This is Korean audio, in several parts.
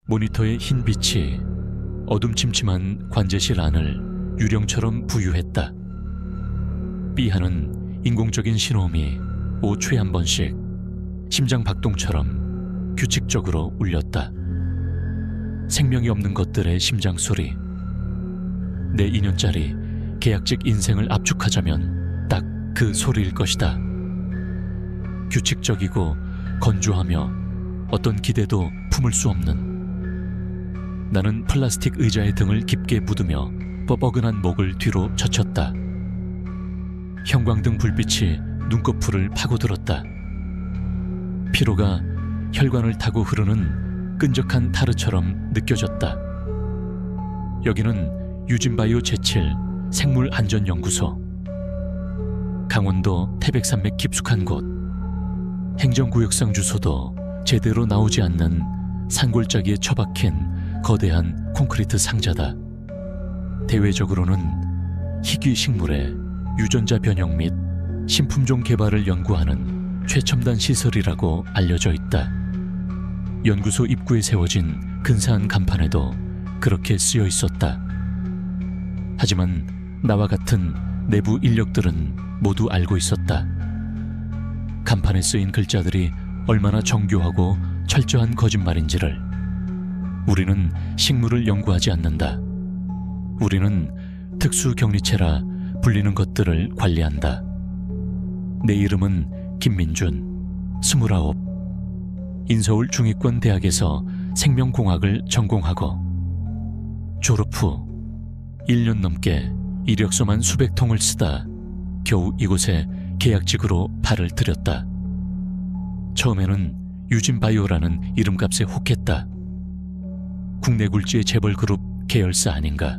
모니터의 흰 빛이 어둠침침한 관제실 안을 유령처럼 부유했다. B하는 인공적인 신호음이 5초에 한 번씩 심장 박동처럼 규칙적으로 울렸다. 생명이 없는 것들의 심장 소리. 내 2년짜리 계약직 인생을 압축하자면 딱 그 소리일 것이다. 규칙적이고 건조하며 어떤 기대도 품을 수 없는. 나는 플라스틱 의자의 등을 깊게 묻으며 뻐근한 목을 뒤로 젖혔다. 형광등 불빛이 눈꺼풀을 파고들었다. 피로가 혈관을 타고 흐르는 끈적한 타르처럼 느껴졌다. 여기는 유진바이오 제7 생물안전연구소. 강원도 태백산맥 깊숙한 곳. 행정구역상 주소도 제대로 나오지 않는 산골짜기에 처박힌 거대한 콘크리트 상자다. 대외적으로는 희귀 식물의 유전자 변형 및 신품종 개발을 연구하는 최첨단 시설이라고 알려져 있다. 연구소 입구에 세워진 근사한 간판에도 그렇게 쓰여 있었다. 하지만 나와 같은 내부 인력들은 모두 알고 있었다. 간판에 쓰인 글자들이 얼마나 정교하고 철저한 거짓말인지를. 우리는 식물을 연구하지 않는다. 우리는 특수격리체라 불리는 것들을 관리한다. 내 이름은 김민준, 29. 인서울 중위권 대학에서 생명공학을 전공하고 졸업 후 1년 넘게 이력서만 수백 통을 쓰다 겨우 이곳에 계약직으로 발을 들였다. 처음에는 유진바이오라는 이름값에 혹했다. 국내 굴지의 재벌 그룹 계열사 아닌가.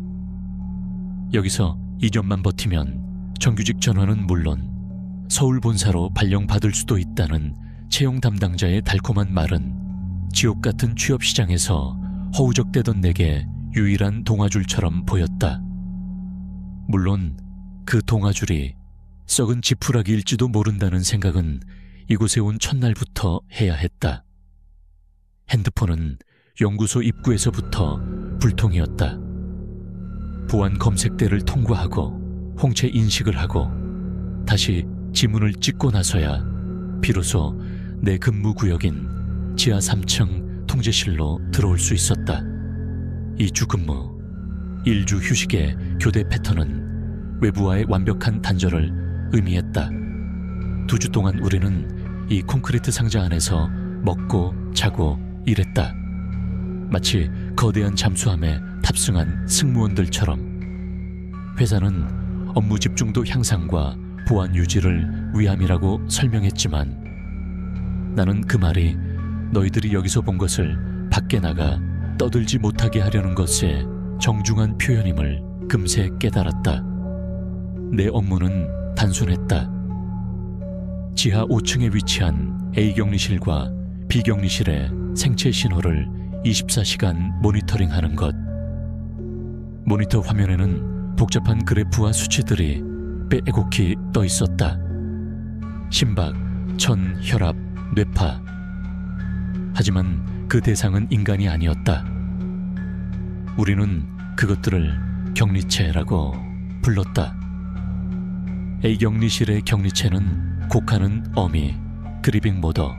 여기서 2년만 버티면 정규직 전환은 물론 서울 본사로 발령받을 수도 있다는 채용 담당자의 달콤한 말은 지옥 같은 취업 시장에서 허우적대던 내게 유일한 동아줄처럼 보였다. 물론 그 동아줄이 썩은 지푸라기일지도 모른다는 생각은 이곳에 온 첫날부터 해야 했다. 핸드폰은 연구소 입구에서부터 불통이었다. 보안 검색대를 통과하고 홍채 인식을 하고 다시 지문을 찍고 나서야 비로소 내 근무구역인 지하 3층 통제실로 들어올 수 있었다. 2주 근무, 1주 휴식의 교대 패턴은 외부와의 완벽한 단절을 의미했다. 2주 동안 우리는 이 콘크리트 상자 안에서 먹고 자고 일했다. 마치 거대한 잠수함에 탑승한 승무원들처럼. 회사는 업무 집중도 향상과 보안 유지를 위함이라고 설명했지만 나는 그 말이 너희들이 여기서 본 것을 밖에 나가 떠들지 못하게 하려는 것의 정중한 표현임을 금세 깨달았다. 내 업무는 단순했다. 지하 5층에 위치한 A격리실과 B격리실의 생체 신호를 24시간 모니터링하는 것. 모니터 화면에는 복잡한 그래프와 수치들이 빼곡히 떠 있었다. 심박, 천, 혈압, 뇌파. 하지만 그 대상은 인간이 아니었다. 우리는 그것들을 격리체라고 불렀다. A격리실의 격리체는 곡하는 어미, 그리빙 모더,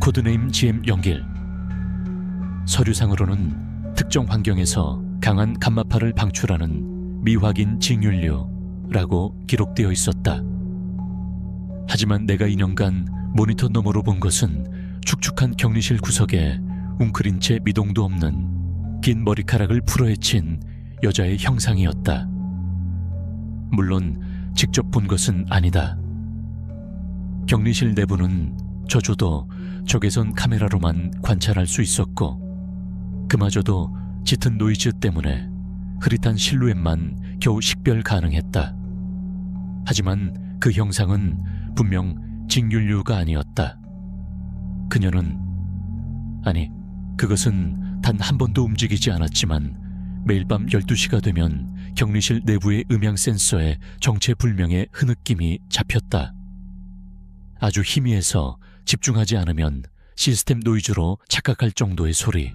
코드네임 GM01. 서류상으로는 특정 환경에서 강한 감마파를 방출하는 미확인 징윤류라고 기록되어 있었다. 하지만 내가 2년간 모니터 너머로 본 것은 축축한 격리실 구석에 웅크린 채 미동도 없는 긴 머리카락을 풀어헤친 여자의 형상이었다. 물론 직접 본 것은 아니다. 격리실 내부는 저조도 적외선 카메라로만 관찰할 수 있었고 그마저도 짙은 노이즈 때문에 흐릿한 실루엣만 겨우 식별 가능했다. 하지만 그 형상은 분명 징윤류가 아니었다. 그녀는, 아니, 그것은 단 한 번도 움직이지 않았지만 매일 밤 12시가 되면 격리실 내부의 음향 센서에 정체불명의 흐느낌이 잡혔다. 아주 희미해서 집중하지 않으면 시스템 노이즈로 착각할 정도의 소리.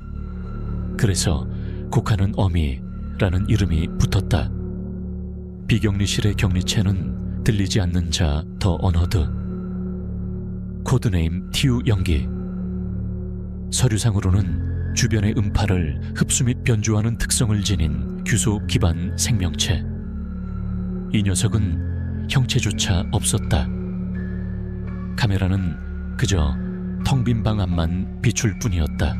그래서 곡하는 어미라는 이름이 붙었다. 비격리실의 격리체는 들리지 않는 자 더 어너드. 코드네임 TU 연기. 서류상으로는 주변의 음파를 흡수 및 변조하는 특성을 지닌 규소 기반 생명체. 이 녀석은 형체조차 없었다. 카메라는 그저 텅 빈 방 앞만 비출 뿐이었다.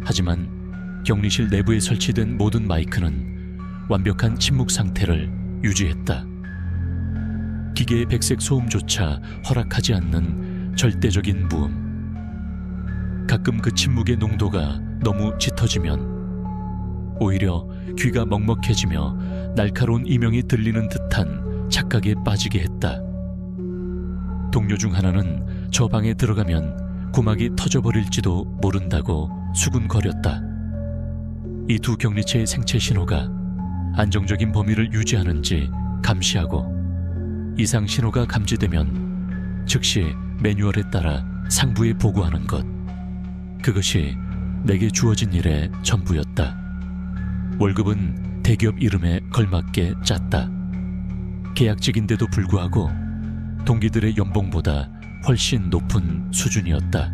하지만 격리실 내부에 설치된 모든 마이크는 완벽한 침묵 상태를 유지했다. 기계의 백색 소음조차 허락하지 않는 절대적인 무음. 가끔 그 침묵의 농도가 너무 짙어지면 오히려 귀가 먹먹해지며 날카로운 이명이 들리는 듯한 착각에 빠지게 했다. 동료 중 하나는 저 방에 들어가면 고막이 터져버릴지도 모른다고 수군거렸다. 이 두 격리체의 생체 신호가 안정적인 범위를 유지하는지 감시하고 이상 신호가 감지되면 즉시 매뉴얼에 따라 상부에 보고하는 것. 그것이 내게 주어진 일의 전부였다. 월급은 대기업 이름에 걸맞게 짰다. 계약직인데도 불구하고 동기들의 연봉보다 훨씬 높은 수준이었다.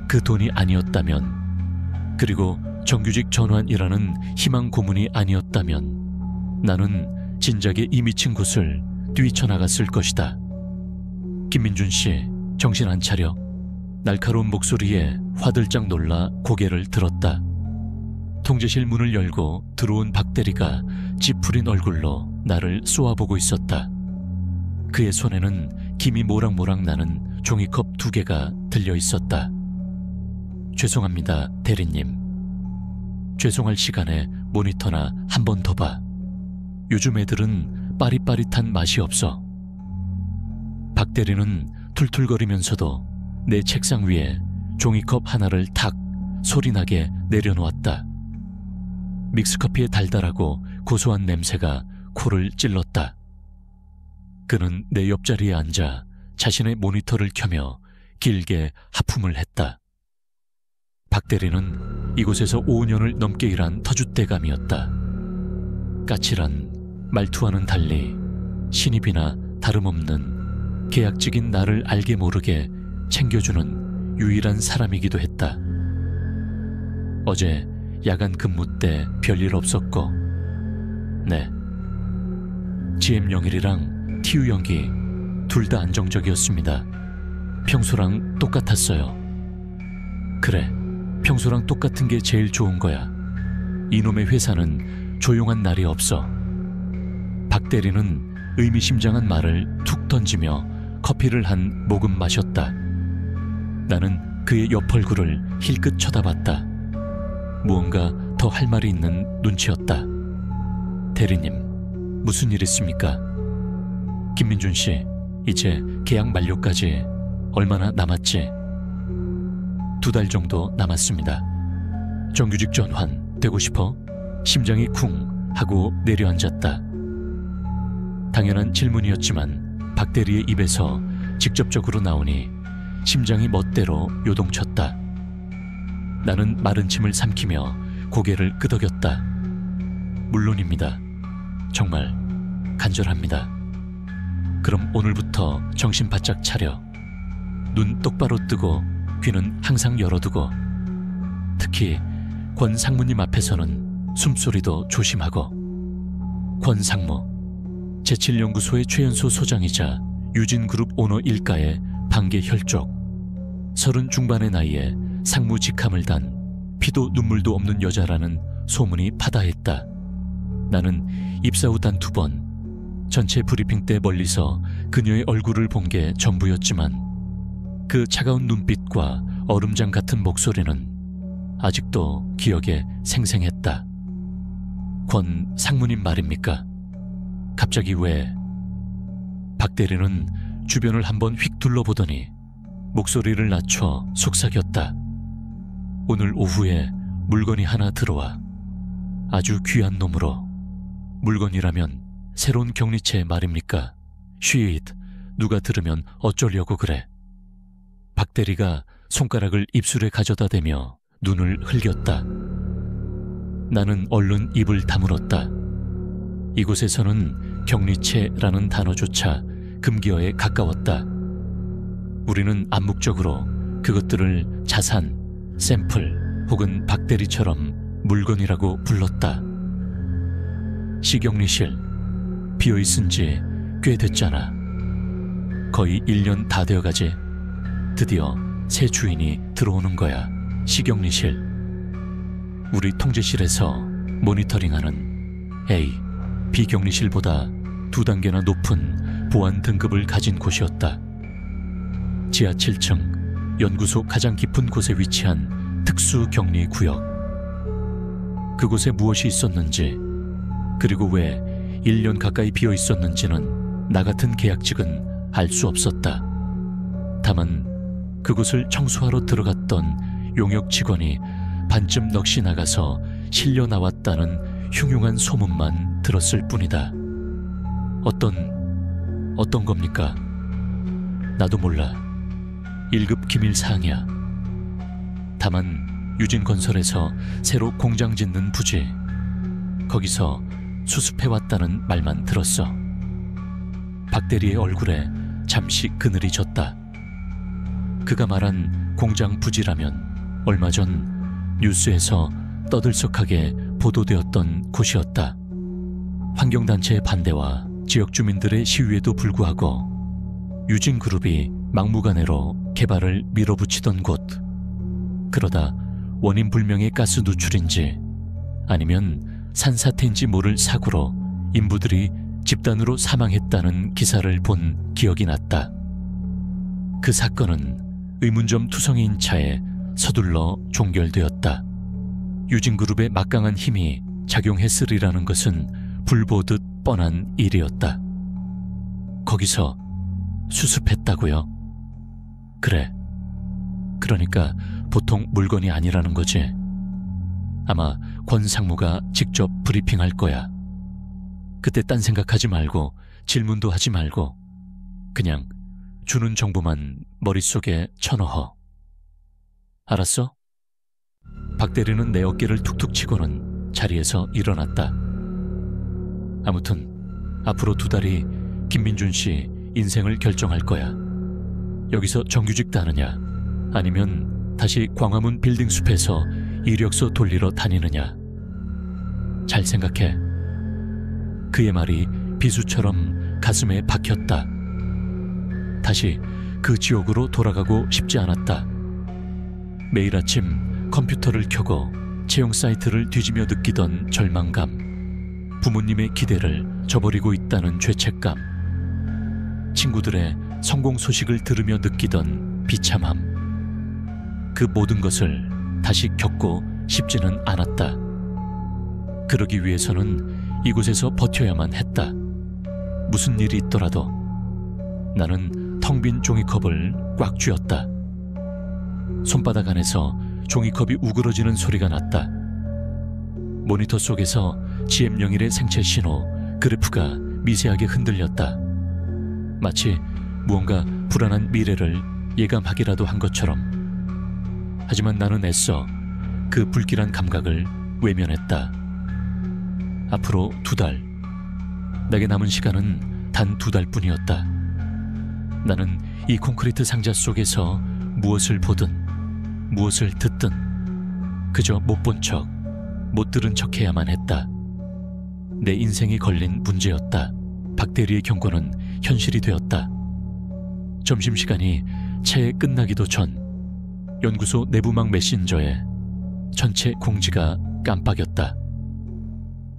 그 돈이 아니었다면, 그리고 정규직 전환이라는 희망 고문이 아니었다면 나는 진작에 이 미친 곳을 뛰쳐나갔을 것이다. 김민준 씨, 정신 안 차려. 날카로운 목소리에 화들짝 놀라 고개를 들었다. 통제실 문을 열고 들어온 박대리가 찌푸린 얼굴로 나를 쏘아보고 있었다. 그의 손에는 김이 모락모락 나는 종이컵 2개가 들려 있었다. 죄송합니다, 대리님. 죄송할 시간에 모니터나 한 번 더 봐. 요즘 애들은 빠릿빠릿한 맛이 없어. 박대리는 툴툴거리면서도 내 책상 위에 종이컵 하나를 탁 소리나게 내려놓았다. 믹스커피의 달달하고 고소한 냄새가 코를 찔렀다. 그는 내 옆자리에 앉아 자신의 모니터를 켜며 길게 하품을 했다. 박대리는 이곳에서 5년을 넘게 일한 터줏대감이었다. 까칠한 말투와는 달리 신입이나 다름없는 계약직인 나를 알게 모르게 챙겨주는 유일한 사람이기도 했다. 어제 야간 근무 때 별일 없었고, 네, GM 영일이랑 TU 연기 둘 다 안정적이었습니다. 평소랑 똑같았어요. 그래, 평소랑 똑같은 게 제일 좋은 거야. 이놈의 회사는 조용한 날이 없어. 박 대리는 의미심장한 말을 툭 던지며 커피를 한 모금 마셨다. 나는 그의 옆 얼굴을 힐끗 쳐다봤다. 무언가 더 할 말이 있는 눈치였다. 대리님, 무슨 일 있습니까? 김민준 씨, 이제 계약 만료까지 얼마나 남았지? 2달 정도 남았습니다. 정규직 전환 되고 싶어? 심장이 쿵 하고 내려앉았다. 당연한 질문이었지만 박 대리의 입에서 직접적으로 나오니 심장이 멋대로 요동쳤다. 나는 마른 침을 삼키며 고개를 끄덕였다. 물론입니다. 정말 간절합니다. 그럼 오늘부터 정신 바짝 차려. 눈 똑바로 뜨고 귀는 항상 열어두고, 특히 권 상무님 앞에서는 숨소리도 조심하고. 권 상무, 제7연구소의 최연소 소장이자 유진그룹 오너 일가의 반개 혈족, 30 중반의 나이에 상무 직함을 단 피도 눈물도 없는 여자라는 소문이 파다했다. 나는 입사 후 단 2번 전체 브리핑 때 멀리서 그녀의 얼굴을 본 게 전부였지만 그 차가운 눈빛과 얼음장 같은 목소리는 아직도 기억에 생생했다. 권 상무님 말입니까? 갑자기 왜? 박 대리는 주변을 한번 휙 둘러보더니 목소리를 낮춰 속삭였다. 오늘 오후에 물건이 하나 들어와. 아주 귀한 놈으로. 물건이라면 새로운 격리체 말입니까? 쉿, 누가 들으면 어쩌려고 그래. 박 대리가 손가락을 입술에 가져다 대며 눈을 흘겼다. 나는 얼른 입을 다물었다. 이곳에서는 격리체라는 단어조차 금기어에 가까웠다. 우리는 암묵적으로 그것들을 자산, 샘플 혹은 박대리처럼 물건이라고 불렀다. 시격리실, 비어있은 지 꽤 됐잖아. 거의 1년 다 되어가지. 드디어 새 주인이 들어오는 거야. 시격리실. 우리 통제실에서 모니터링하는 A, B격리실보다 2단계나 높은 보안 등급을 가진 곳이었다. 지하 7층, 연구소 가장 깊은 곳에 위치한 특수격리구역. 그곳에 무엇이 있었는지, 그리고 왜 1년 가까이 비어 있었는지는 나 같은 계약직은 알 수 없었다. 다만 그곳을 청소하러 들어갔던 용역 직원이 반쯤 넋이 나가서 실려 나왔다는 흉흉한 소문만 들었을 뿐이다. 어떤 겁니까? 나도 몰라. 1급 기밀 사항이야. 다만 유진건설에서 새로 공장 짓는 부지, 거기서 수습해왔다는 말만 들었어. 박대리의 얼굴에 잠시 그늘이 졌다. 그가 말한 공장 부지라면 얼마 전 뉴스에서 떠들썩하게 보도되었던 곳이었다. 환경단체의 반대와 지역 주민들의 시위에도 불구하고 유진그룹이 막무가내로 개발을 밀어붙이던 곳. 그러다 원인 불명의 가스 누출인지 아니면 산사태인지 모를 사고로 인부들이 집단으로 사망했다는 기사를 본 기억이 났다. 그 사건은 의문점 투성이인 차에 서둘러 종결되었다. 유진그룹의 막강한 힘이 작용했으리라는 것은 불보듯 뻔한 일이었다. 거기서 수습했다고요? 그래. 그러니까 보통 물건이 아니라는 거지. 아마 권 상무가 직접 브리핑할 거야. 그때 딴 생각하지 말고 질문도 하지 말고 그냥 주는 정보만 머릿속에 쳐넣어. 알았어? 박 대리는 내 어깨를 툭툭 치고는 자리에서 일어났다. 아무튼 앞으로 2달이 김민준 씨 인생을 결정할 거야. 여기서 정규직 따느냐 아니면 다시 광화문 빌딩 숲에서 이력서 돌리러 다니느냐. 잘 생각해. 그의 말이 비수처럼 가슴에 박혔다. 다시 그 지옥으로 돌아가고 싶지 않았다. 매일 아침 컴퓨터를 켜고 채용 사이트를 뒤지며 느끼던 절망감, 부모님의 기대를 저버리고 있다는 죄책감, 친구들의 성공 소식을 들으며 느끼던 비참함, 그 모든 것을 다시 겪고 싶지는 않았다. 그러기 위해서는 이곳에서 버텨야만 했다. 무슨 일이 있더라도. 나는 텅 빈 종이컵을 꽉 쥐었다. 손바닥 안에서 종이컵이 우그러지는 소리가 났다. 모니터 속에서 GM01의 생체 신호 그래프가 미세하게 흔들렸다. 마치 무언가 불안한 미래를 예감하기라도 한 것처럼. 하지만 나는 애써 그 불길한 감각을 외면했다. 앞으로 2달. 내게 남은 시간은 단 2달 뿐이었다. 나는 이 콘크리트 상자 속에서 무엇을 보든 무엇을 듣든 그저 못 본 척, 못 들은 척 해야만 했다. 내 인생이 걸린 문제였다. 박 대리의 경고는 현실이 되었다. 점심시간이 채 끝나기도 전 연구소 내부망 메신저에 전체 공지가 깜빡였다.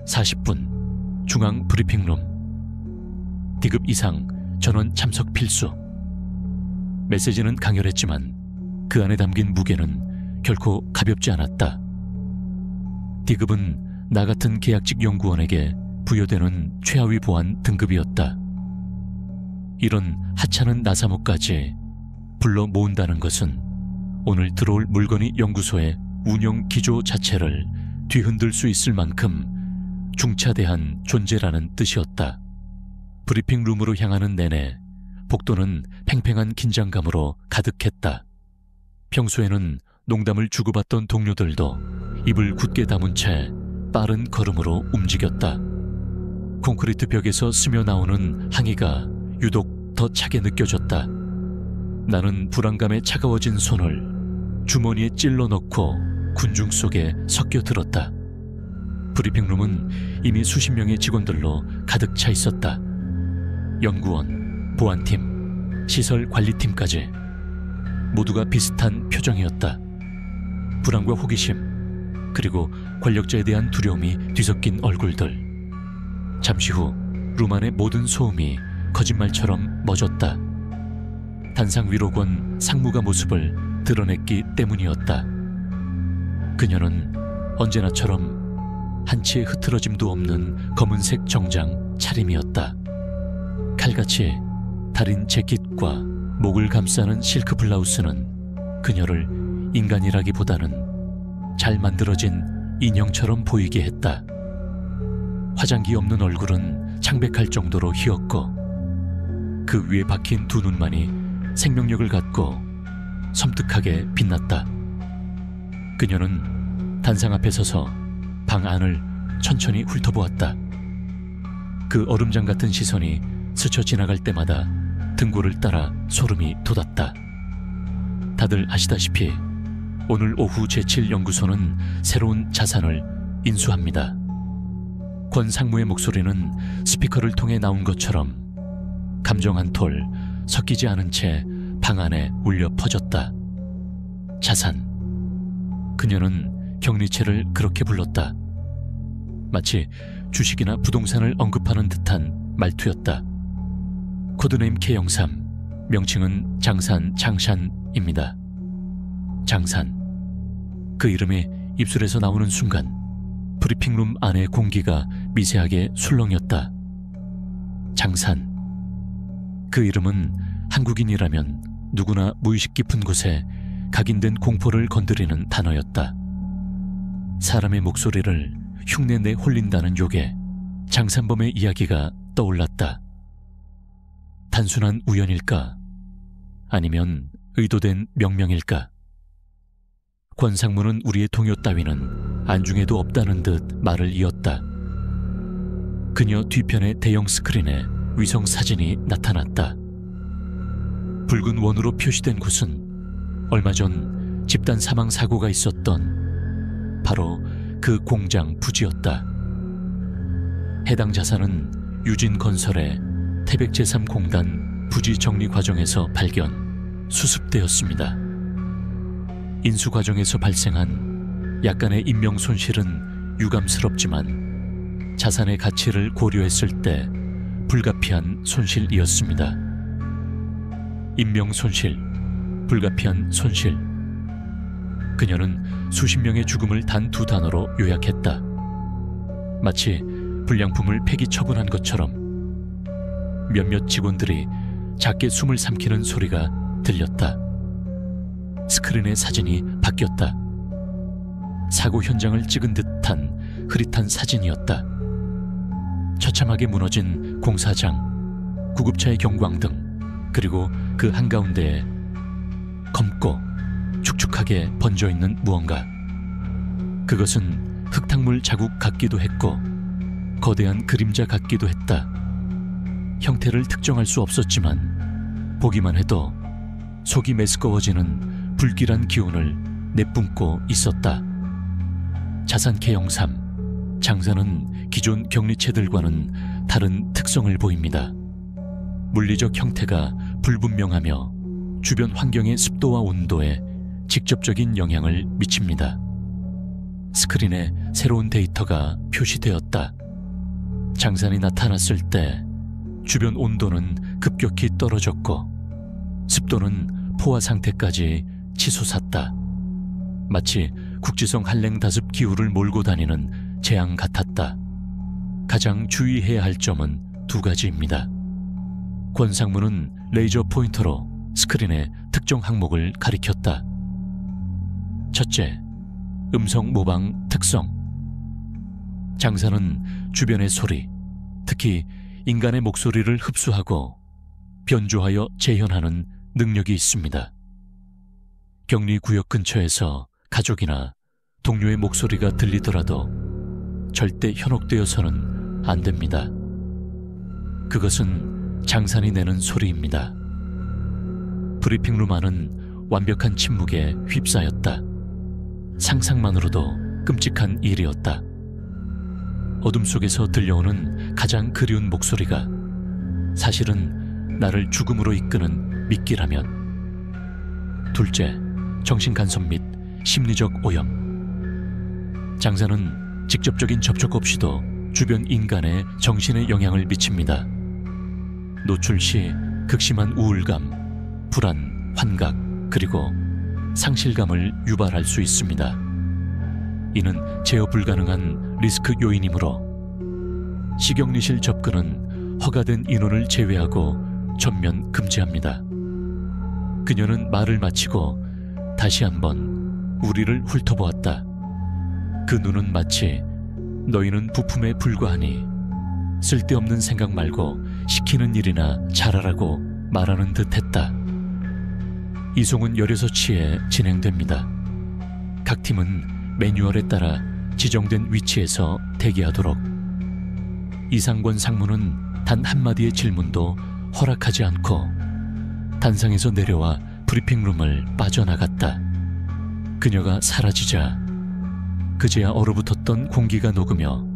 40분 중앙 브리핑룸. D급 이상 전원 참석 필수. 메시지는 강렬했지만 그 안에 담긴 무게는 결코 가볍지 않았다. D급은 나 같은 계약직 연구원에게 부여되는 최하위 보안 등급이었다. 이런 하찮은 나사못까지 불러 모은다는 것은 오늘 들어올 물건이 연구소의 운영 기조 자체를 뒤흔들 수 있을 만큼 중차대한 존재라는 뜻이었다. 브리핑룸으로 향하는 내내 복도는 팽팽한 긴장감으로 가득했다. 평소에는 농담을 주고받던 동료들도 입을 굳게 다문 채 빠른 걸음으로 움직였다. 콘크리트 벽에서 스며 나오는 항의가 유독 더 차게 느껴졌다. 나는 불안감에 차가워진 손을 주머니에 찔러 넣고 군중 속에 섞여 들었다. 브리핑룸은 이미 수십 명의 직원들로 가득 차 있었다. 연구원, 보안팀, 시설관리팀까지 모두가 비슷한 표정이었다. 불안과 호기심, 그리고 권력자에 대한 두려움이 뒤섞인 얼굴들. 잠시 후 룸 안의 모든 소음이 거짓말처럼 멎었다. 단상 위로 건 상무가 모습을 드러냈기 때문이었다. 그녀는 언제나처럼 한치의 흐트러짐도 없는 검은색 정장 차림이었다. 칼같이 달인 재킷과 목을 감싸는 실크 블라우스는 그녀를 인간이라기보다는 잘 만들어진 인형처럼 보이게 했다. 화장기 없는 얼굴은 창백할 정도로 희었고 그 위에 박힌 두 눈만이 생명력을 갖고 섬뜩하게 빛났다. 그녀는 단상 앞에 서서 방 안을 천천히 훑어보았다. 그 얼음장 같은 시선이 스쳐 지나갈 때마다 등골을 따라 소름이 돋았다. 다들 아시다시피 오늘 오후 제7연구소는 새로운 자산을 인수합니다. 권 상무의 목소리는 스피커를 통해 나온 것처럼 감정 한 톨 섞이지 않은 채 방 안에 울려 퍼졌다. 자산. 그녀는 격리체를 그렇게 불렀다. 마치 주식이나 부동산을 언급하는 듯한 말투였다. 코드네임 K03, 명칭은 장산 장샨입니다. 장산. 그 이름이 입술에서 나오는 순간 브리핑룸 안의 공기가 미세하게 술렁였다. 장산. 그 이름은 한국인이라면 누구나 무의식 깊은 곳에 각인된 공포를 건드리는 단어였다. 사람의 목소리를 흉내내 홀린다는 욕에 장산범의 이야기가 떠올랐다. 단순한 우연일까? 아니면 의도된 명명일까? 권 상무는 우리의 동요 따위는 안중에도 없다는 듯 말을 이었다. 그녀 뒤편의 대형 스크린에 위성 사진이 나타났다. 붉은 원으로 표시된 곳은 얼마 전 집단 사망 사고가 있었던 바로 그 공장 부지였다. 해당 자산은 유진건설의 태백제3공단 부지 정리 과정에서 발견, 수습되었습니다. 인수 과정에서 발생한 약간의 인명 손실은 유감스럽지만 자산의 가치를 고려했을 때 불가피한 손실이었습니다. 인명 손실, 불가피한 손실. 그녀는 수십 명의 죽음을 단 두 단어로 요약했다. 마치 불량품을 폐기 처분한 것처럼 몇몇 직원들이 작게 숨을 삼키는 소리가 들렸다. 스크린의 사진이 바뀌었다. 사고 현장을 찍은 듯한 흐릿한 사진이었다. 처참하게 무너진 공사장, 구급차의 경광등, 그리고 그 한가운데에 검고 축축하게 번져있는 무언가. 그것은 흙탕물 자국 같기도 했고 거대한 그림자 같기도 했다. 형태를 특정할 수 없었지만 보기만 해도 속이 메스꺼워지는 불길한 기운을 내뿜고 있었다. 자산 K03, 장산은 기존 격리체들과는 다른 특성을 보입니다. 물리적 형태가 불분명하며 주변 환경의 습도와 온도에 직접적인 영향을 미칩니다. 스크린에 새로운 데이터가 표시되었다. 장산이 나타났을 때 주변 온도는 급격히 떨어졌고 습도는 포화 상태까지 치솟았다. 마치 국지성 한랭다습 기후를 몰고 다니는 재앙 같았다. 가장 주의해야 할 점은 두 가지입니다. 권 상무는 레이저 포인터로 스크린의 특정 항목을 가리켰다. 첫째, 음성 모방 특성. 장산은 주변의 소리, 특히 인간의 목소리를 흡수하고 변조하여 재현하는 능력이 있습니다. 격리구역 근처에서 가족이나 동료의 목소리가 들리더라도 절대 현혹되어서는 안 됩니다. 그것은 장산이 내는 소리입니다. 브리핑룸 안은 완벽한 침묵에 휩싸였다. 상상만으로도 끔찍한 일이었다. 어둠 속에서 들려오는 가장 그리운 목소리가 사실은 나를 죽음으로 이끄는 미끼라면. 둘째, 정신간섭 및 심리적 오염. 장산은 직접적인 접촉 없이도 주변 인간의 정신에 영향을 미칩니다. 노출 시 극심한 우울감, 불안, 환각, 그리고 상실감을 유발할 수 있습니다. 이는 제어 불가능한 리스크 요인이므로 식용리실 접근은 허가된 인원을 제외하고 전면 금지합니다. 그녀는 말을 마치고 다시 한번 우리를 훑어보았다. 그 눈은 마치 너희는 부품에 불과하니 쓸데없는 생각 말고 시키는 일이나 잘하라고 말하는 듯 했다. 이송은 16시에 진행됩니다. 각 팀은 매뉴얼에 따라 지정된 위치에서 대기하도록. 이상권 상무는 단 한마디의 질문도 허락하지 않고 단상에서 내려와 브리핑룸을 빠져나갔다. 그녀가 사라지자 그제야 얼어붙었던 공기가 녹으며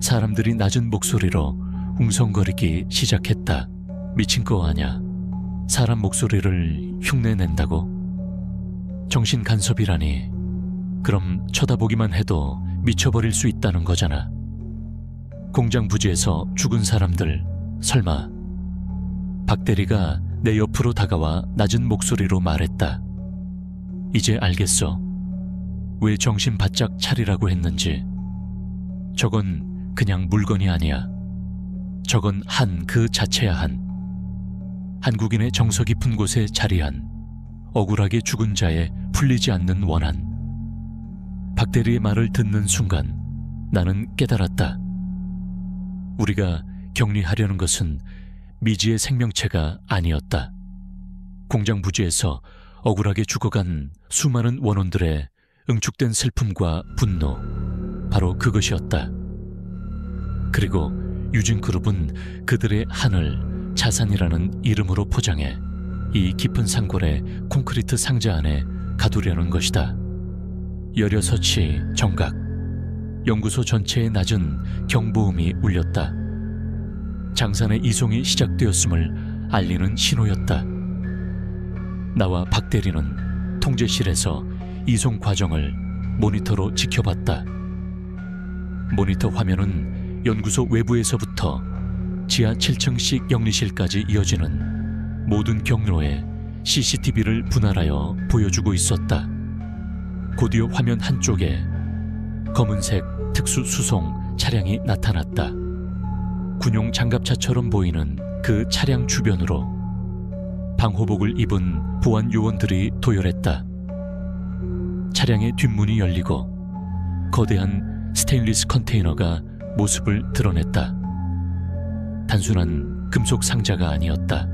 사람들이 낮은 목소리로 웅성거리기 시작했다. 미친 거 아냐? 사람 목소리를 흉내낸다고? 정신 간섭이라니. 그럼 쳐다보기만 해도 미쳐버릴 수 있다는 거잖아. 공장 부지에서 죽은 사람들, 설마. 박 대리가 내 옆으로 다가와 낮은 목소리로 말했다. 이제 알겠어. 왜 정신 바짝 차리라고 했는지. 저건 그냥 물건이 아니야. 저건 한 그 자체야. 한국인의 정서 깊은 곳에 자리한 억울하게 죽은 자의 풀리지 않는 원한. 박 대리의 말을 듣는 순간 나는 깨달았다. 우리가 격리하려는 것은 미지의 생명체가 아니었다. 공장 부지에서 억울하게 죽어간 수많은 원혼들의 응축된 슬픔과 분노, 바로 그것이었다. 그리고 유진그룹은 그들의 한을 자산이라는 이름으로 포장해 이 깊은 산골의 콘크리트 상자 안에 가두려는 것이다. 16시 정각, 연구소 전체에 낮은 경보음이 울렸다. 장산의 이송이 시작되었음을 알리는 신호였다. 나와 박 대리는 통제실에서 이송 과정을 모니터로 지켜봤다. 모니터 화면은 연구소 외부에서부터 지하 7층씩 격리실까지 이어지는 모든 경로에 CCTV를 분할하여 보여주고 있었다. 고디오 화면 한쪽에 검은색 특수 수송 차량이 나타났다. 군용 장갑차처럼 보이는 그 차량 주변으로 방호복을 입은 보안 요원들이 도열했다. 차량의 뒷문이 열리고 거대한 스테인리스 컨테이너가 모습을 드러냈다. 단순한 금속 상자가 아니었다.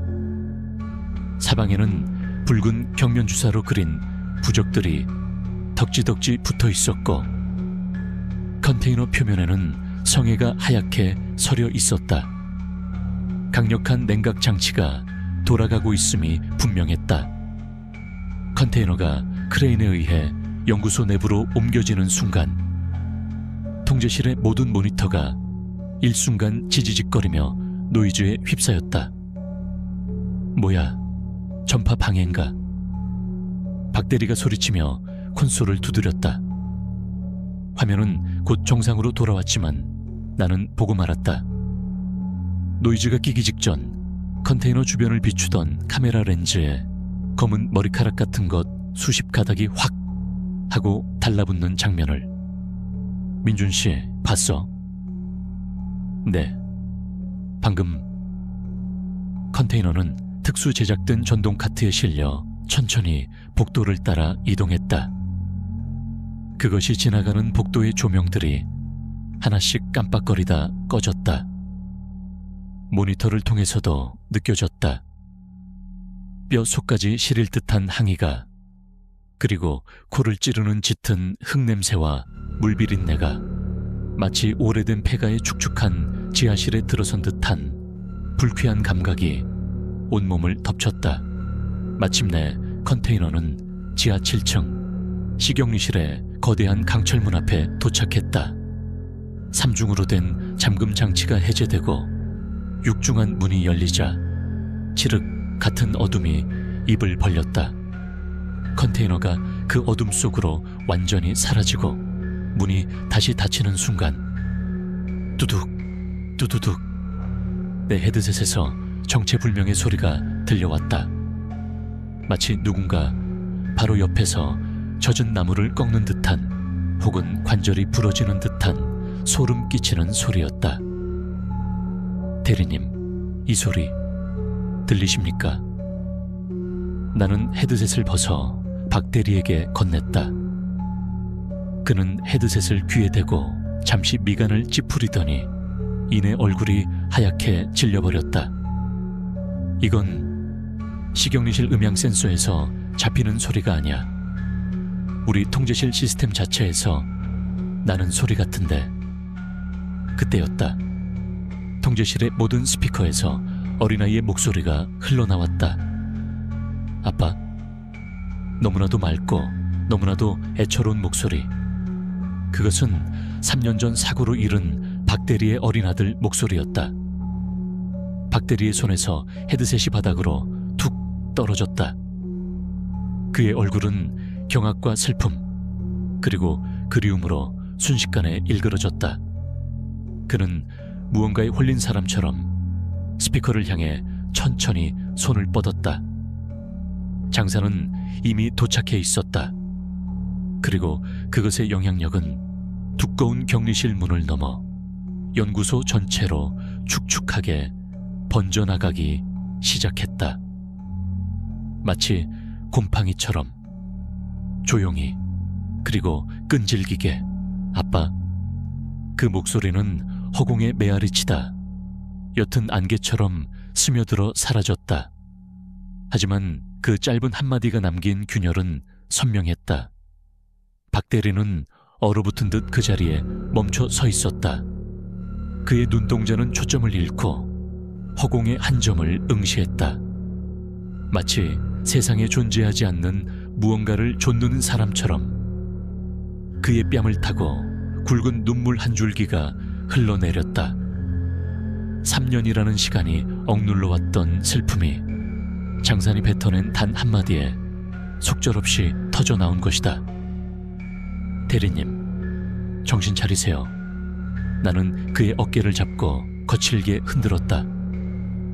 사방에는 붉은 경면주사로 그린 부적들이 덕지덕지 붙어 있었고 컨테이너 표면에는 성에가 하얗게 서려 있었다. 강력한 냉각 장치가 돌아가고 있음이 분명했다. 컨테이너가 크레인에 의해 연구소 내부로 옮겨지는 순간 통제실의 모든 모니터가 일순간 지지직거리며 노이즈에 휩싸였다. 뭐야, 전파 방해인가? 박 대리가 소리치며 콘솔을 두드렸다. 화면은 곧 정상으로 돌아왔지만 나는 보고 말았다. 노이즈가 끼기 직전 컨테이너 주변을 비추던 카메라 렌즈에 검은 머리카락 같은 것 수십 가닥이 확 하고 달라붙는 장면을. 민준 씨, 봤어? 네. 방금 컨테이너는 특수 제작된 전동 카트에 실려 천천히 복도를 따라 이동했다. 그것이 지나가는 복도의 조명들이 하나씩 깜빡거리다 꺼졌다. 모니터를 통해서도 느껴졌다. 뼈 속까지 시릴 듯한 항의가 그리고 코를 찌르는 짙은 흙냄새와 물비린내가 마치 오래된 폐가에 축축한 지하실에 들어선 듯한 불쾌한 감각이 온몸을 덮쳤다. 마침내 컨테이너는 지하 7층 식용유실의 거대한 강철문 앞에 도착했다. 3중으로 된 잠금 장치가 해제되고 육중한 문이 열리자 칠흑 같은 어둠이 입을 벌렸다. 컨테이너가 그 어둠 속으로 완전히 사라지고 문이 다시 닫히는 순간 두둑 두두둑 내 헤드셋에서 정체불명의 소리가 들려왔다. 마치 누군가 바로 옆에서 젖은 나무를 꺾는 듯한 혹은 관절이 부러지는 듯한 소름 끼치는 소리였다. 대리님, 이 소리 들리십니까? 나는 헤드셋을 벗어 박 대리에게 건넸다. 그는 헤드셋을 귀에 대고 잠시 미간을 찌푸리더니 이내 얼굴이 하얗게 질려버렸다. 이건 식용유실 음향 센서에서 잡히는 소리가 아니야. 우리 통제실 시스템 자체에서 나는 소리 같은데. 그때였다. 통제실의 모든 스피커에서 어린아이의 목소리가 흘러나왔다. 아빠, 너무나도 맑고 너무나도 애처로운 목소리. 그것은 3년 전 사고로 잃은 박대리의 어린아들 목소리였다. 박대리의 손에서 헤드셋이 바닥으로 툭 떨어졌다. 그의 얼굴은 경악과 슬픔 그리고 그리움으로 순식간에 일그러졌다. 그는 무언가에 홀린 사람처럼 스피커를 향해 천천히 손을 뻗었다. 장사는 이미 도착해 있었다. 그리고 그것의 영향력은 두꺼운 격리실 문을 넘어 연구소 전체로 축축하게 번져나가기 시작했다. 마치 곰팡이처럼 조용히 그리고 끈질기게. 아빠, 그 목소리는 허공에 메아리치다 옅은 안개처럼 스며들어 사라졌다. 하지만 그 짧은 한마디가 남긴 균열은 선명했다. 박 대리는 얼어붙은 듯 그 자리에 멈춰 서 있었다. 그의 눈동자는 초점을 잃고 허공의 한 점을 응시했다. 마치 세상에 존재하지 않는 무언가를 좇는 사람처럼 그의 뺨을 타고 굵은 눈물 한 줄기가 흘러내렸다. 3년이라는 시간이 억눌러 왔던 슬픔이 장산이 뱉어낸 단 한마디에 속절없이 터져나온 것이다. 대리님, 정신 차리세요. 나는 그의 어깨를 잡고 거칠게 흔들었다.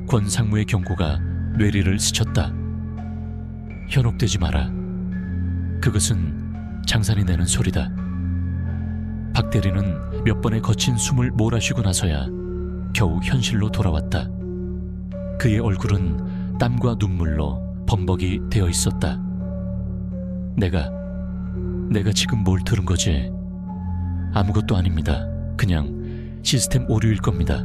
권상무의 경고가 뇌리를 스쳤다. 현혹되지 마라. 그것은 장산이 내는 소리다. 박 대리는 몇 번의 거친 숨을 몰아쉬고 나서야 겨우 현실로 돌아왔다. 그의 얼굴은 땀과 눈물로 범벅이 되어 있었다. 내가 지금 뭘 들은 거지? 아무것도 아닙니다. 그냥 시스템 오류일 겁니다.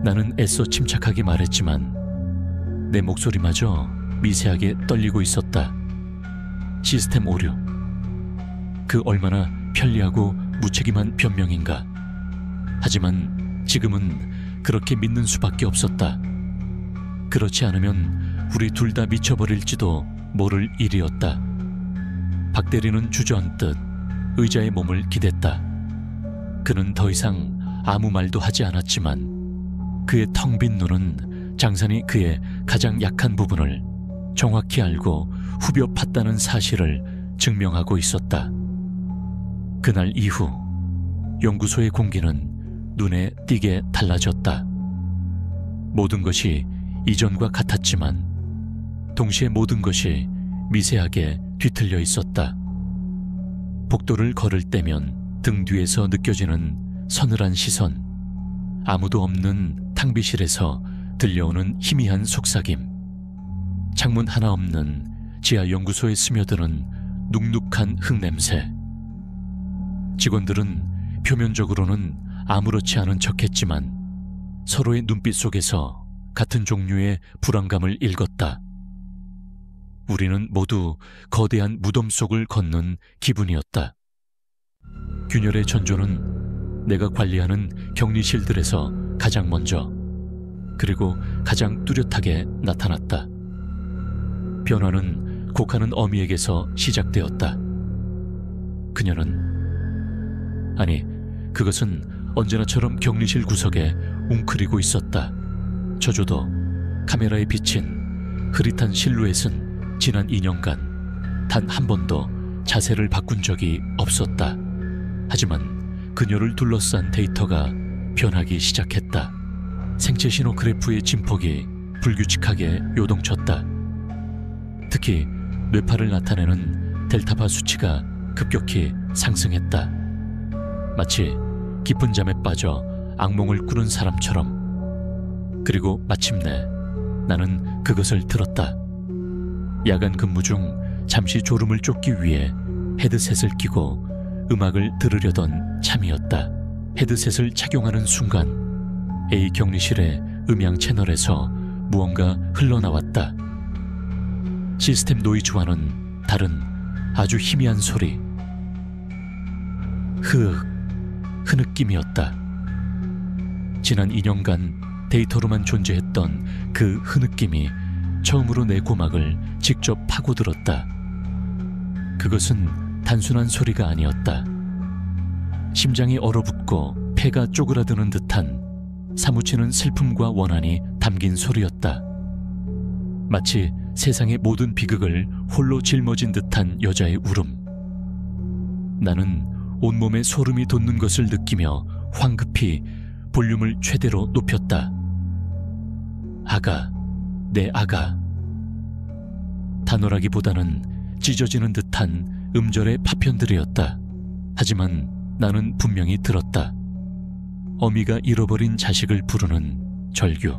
나는 애써 침착하게 말했지만 내 목소리마저 미세하게 떨리고 있었다. 시스템 오류. 그 얼마나 편리하고 무책임한 변명인가. 하지만 지금은 그렇게 믿는 수밖에 없었다. 그렇지 않으면 우리 둘 다 미쳐버릴지도 모를 일이었다. 박 대리는 주저앉듯 의자에 몸을 기댔다. 그는 더 이상 아무 말도 하지 않았지만 그의 텅 빈 눈은 장산이 그의 가장 약한 부분을 정확히 알고 후벼 팠다는 사실을 증명하고 있었다. 그날 이후 연구소의 공기는 눈에 띄게 달라졌다. 모든 것이 이전과 같았지만 동시에 모든 것이 미세하게 뒤틀려 있었다. 복도를 걸을 때면 등 뒤에서 느껴지는 서늘한 시선, 아무도 없는 탕비실에서 들려오는 희미한 속삭임, 창문 하나 없는 지하 연구소에 스며드는 눅눅한 흙냄새. 직원들은 표면적으로는 아무렇지 않은 척했지만 서로의 눈빛 속에서 같은 종류의 불안감을 읽었다. 우리는 모두 거대한 무덤 속을 걷는 기분이었다. 균열의 전조는 내가 관리하는 격리실들에서 가장 먼저, 그리고 가장 뚜렷하게 나타났다. 변화는 곡하는 어미에게서 시작되었다. 그녀는, 아니, 그것은 언제나처럼 격리실 구석에 웅크리고 있었다. 저조도 카메라에 비친 흐릿한 실루엣은 지난 2년간 단 한 번도 자세를 바꾼 적이 없었다. 하지만 그녀를 둘러싼 데이터가 변하기 시작했다. 생체 신호 그래프의 진폭이 불규칙하게 요동쳤다. 특히 뇌파를 나타내는 델타파 수치가 급격히 상승했다. 마치 깊은 잠에 빠져 악몽을 꾸는 사람처럼. 그리고 마침내 나는 그것을 들었다. 야간 근무 중 잠시 졸음을 쫓기 위해 헤드셋을 끼고 음악을 들으려던 참이었다. 헤드셋을 착용하는 순간 A 격리실의 음향 채널에서 무언가 흘러나왔다. 시스템 노이즈와는 다른 아주 희미한 소리. 흐느낌이었다. 지난 2년간 데이터로만 존재했던 그 흐느낌이 처음으로 내 고막을 직접 파고들었다. 그것은 단순한 소리가 아니었다. 심장이 얼어붙고 폐가 쪼그라드는 듯한 사무치는 슬픔과 원한이 담긴 소리였다. 마치 세상의 모든 비극을 홀로 짊어진 듯한 여자의 울음. 나는 온몸에 소름이 돋는 것을 느끼며 황급히 볼륨을 최대로 높였다. 아가, 내 아가. 단어라기보다는 찢어지는 듯한 음절의 파편들이었다. 하지만 나는 분명히 들었다. 어미가 잃어버린 자식을 부르는 절규.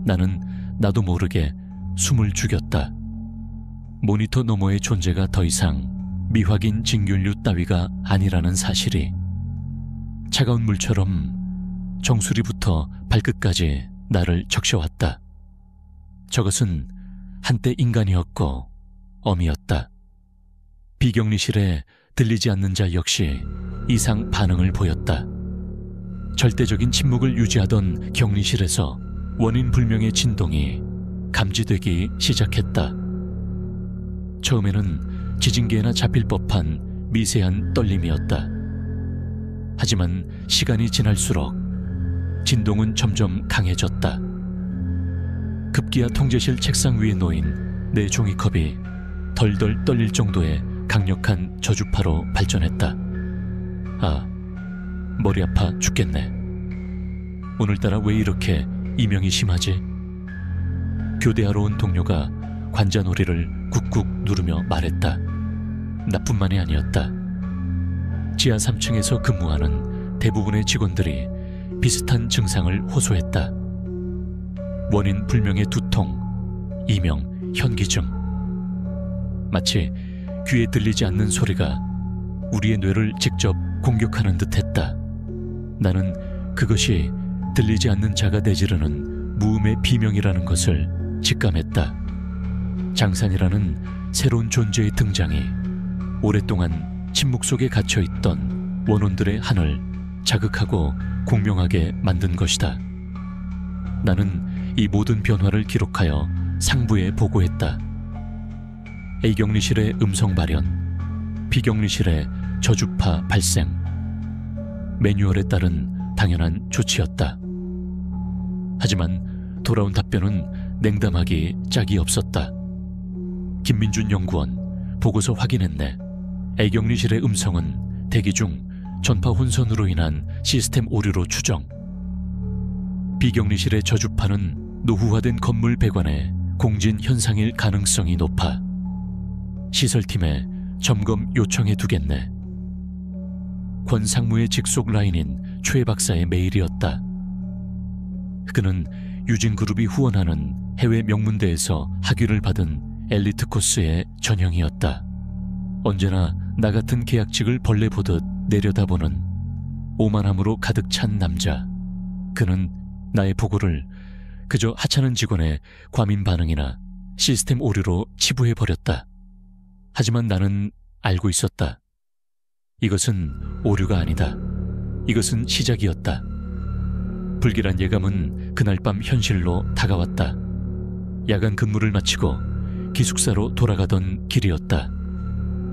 나는 나도 모르게 숨을 죽였다. 모니터 너머의 존재가 더 이상 미확인 징균류 따위가 아니라는 사실이 차가운 물처럼 정수리부터 발끝까지 나를 적셔왔다. 저것은 한때 인간이었고 어미였다. 비격리실에 들리지 않는 자 역시 이상 반응을 보였다. 절대적인 침묵을 유지하던 격리실에서 원인 불명의 진동이 감지되기 시작했다. 처음에는 지진계에나 잡힐 법한 미세한 떨림이었다. 하지만 시간이 지날수록 진동은 점점 강해졌다. 급기야 통제실 책상 위에 놓인 내 종이컵이 덜덜 떨릴 정도의 강력한 저주파로 발전했다. 아, 머리 아파 죽겠네. 오늘따라 왜 이렇게 이명이 심하지? 교대하러 온 동료가 관자놀이를 꾹꾹 누르며 말했다. 나뿐만이 아니었다. 지하 3층에서 근무하는 대부분의 직원들이 비슷한 증상을 호소했다. 원인 불명의 두통, 이명 현기증. 마치 귀에 들리지 않는 소리가 우리의 뇌를 직접 공격하는 듯했다. 나는 그것이 들리지 않는 자가 내지르는 무음의 비명이라는 것을 직감했다. 장산이라는 새로운 존재의 등장이 오랫동안 침묵 속에 갇혀있던 원혼들의 한을 자극하고 공명하게 만든 것이다. 나는 이 모든 변화를 기록하여 상부에 보고했다. A격리실의 음성 발현, B격리실의 저주파 발생. 매뉴얼에 따른 당연한 조치였다. 하지만 돌아온 답변은 냉담하기 짝이 없었다. 김민준 연구원, 보고서 확인했네. A격리실의 음성은 대기 중 전파 혼선으로 인한 시스템 오류로 추정. B격리실의 저주파는 노후화된 건물 배관의 공진 현상일 가능성이 높아. 시설팀에 점검 요청해 두겠네. 권 상무의 직속 라인인 최 박사의 메일이었다. 그는 유진그룹이 후원하는 해외 명문대에서 학위를 받은 엘리트 코스의 전형이었다. 언제나 나 같은 계약직을 벌레 보듯 내려다보는 오만함으로 가득 찬 남자. 그는 나의 보고를 그저 하찮은 직원의 과민 반응이나 시스템 오류로 치부해버렸다. 하지만 나는 알고 있었다. 이것은 오류가 아니다. 이것은 시작이었다. 불길한 예감은 그날 밤 현실로 다가왔다. 야간 근무를 마치고 기숙사로 돌아가던 길이었다.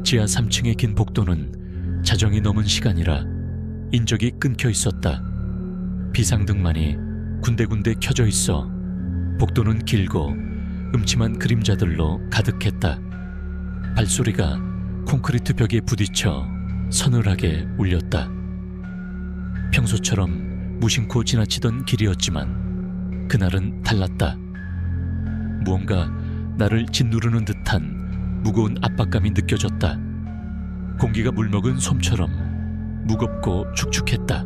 지하 3층의 긴 복도는 자정이 넘은 시간이라 인적이 끊겨 있었다. 비상등만이 군데군데 켜져 있어 복도는 길고 음침한 그림자들로 가득했다. 발소리가 콘크리트 벽에 부딪혀 서늘하게 울렸다. 평소처럼 무심코 지나치던 길이었지만 그날은 달랐다. 무언가 나를 짓누르는 듯한 무거운 압박감이 느껴졌다. 공기가 물먹은 솜처럼 무겁고 축축했다.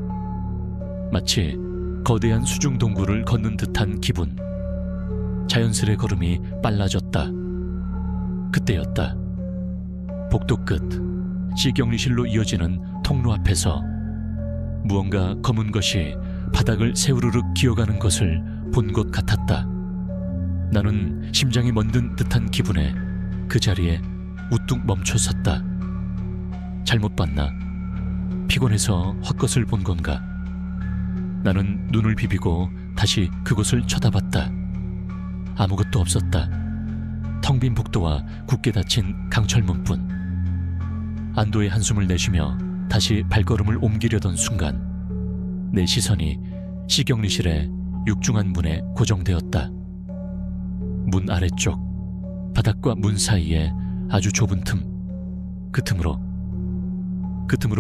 마치 거대한 수중 동굴을 걷는 듯한 기분. 자연스레 걸음이 빨라졌다. 그때였다. 복도 끝 C격리실로 이어지는 통로 앞에서 무언가 검은 것이 바닥을 새우르륵 기어가는 것을 본 것 같았다. 나는 심장이 멎는 듯한 기분에 그 자리에 우뚝 멈춰 섰다. 잘못 봤나? 피곤해서 헛것을 본 건가? 나는 눈을 비비고 다시 그곳을 쳐다봤다. 아무것도 없었다. 텅 빈 복도와 굳게 닫힌 강철문뿐. 안도의 한숨을 내쉬며 다시 발걸음을 옮기려던 순간 내 시선이 C격리실의 육중한 문에 고정되었다. 문 아래쪽 바닥과 문 사이에 아주 좁은 틈. 그 틈으로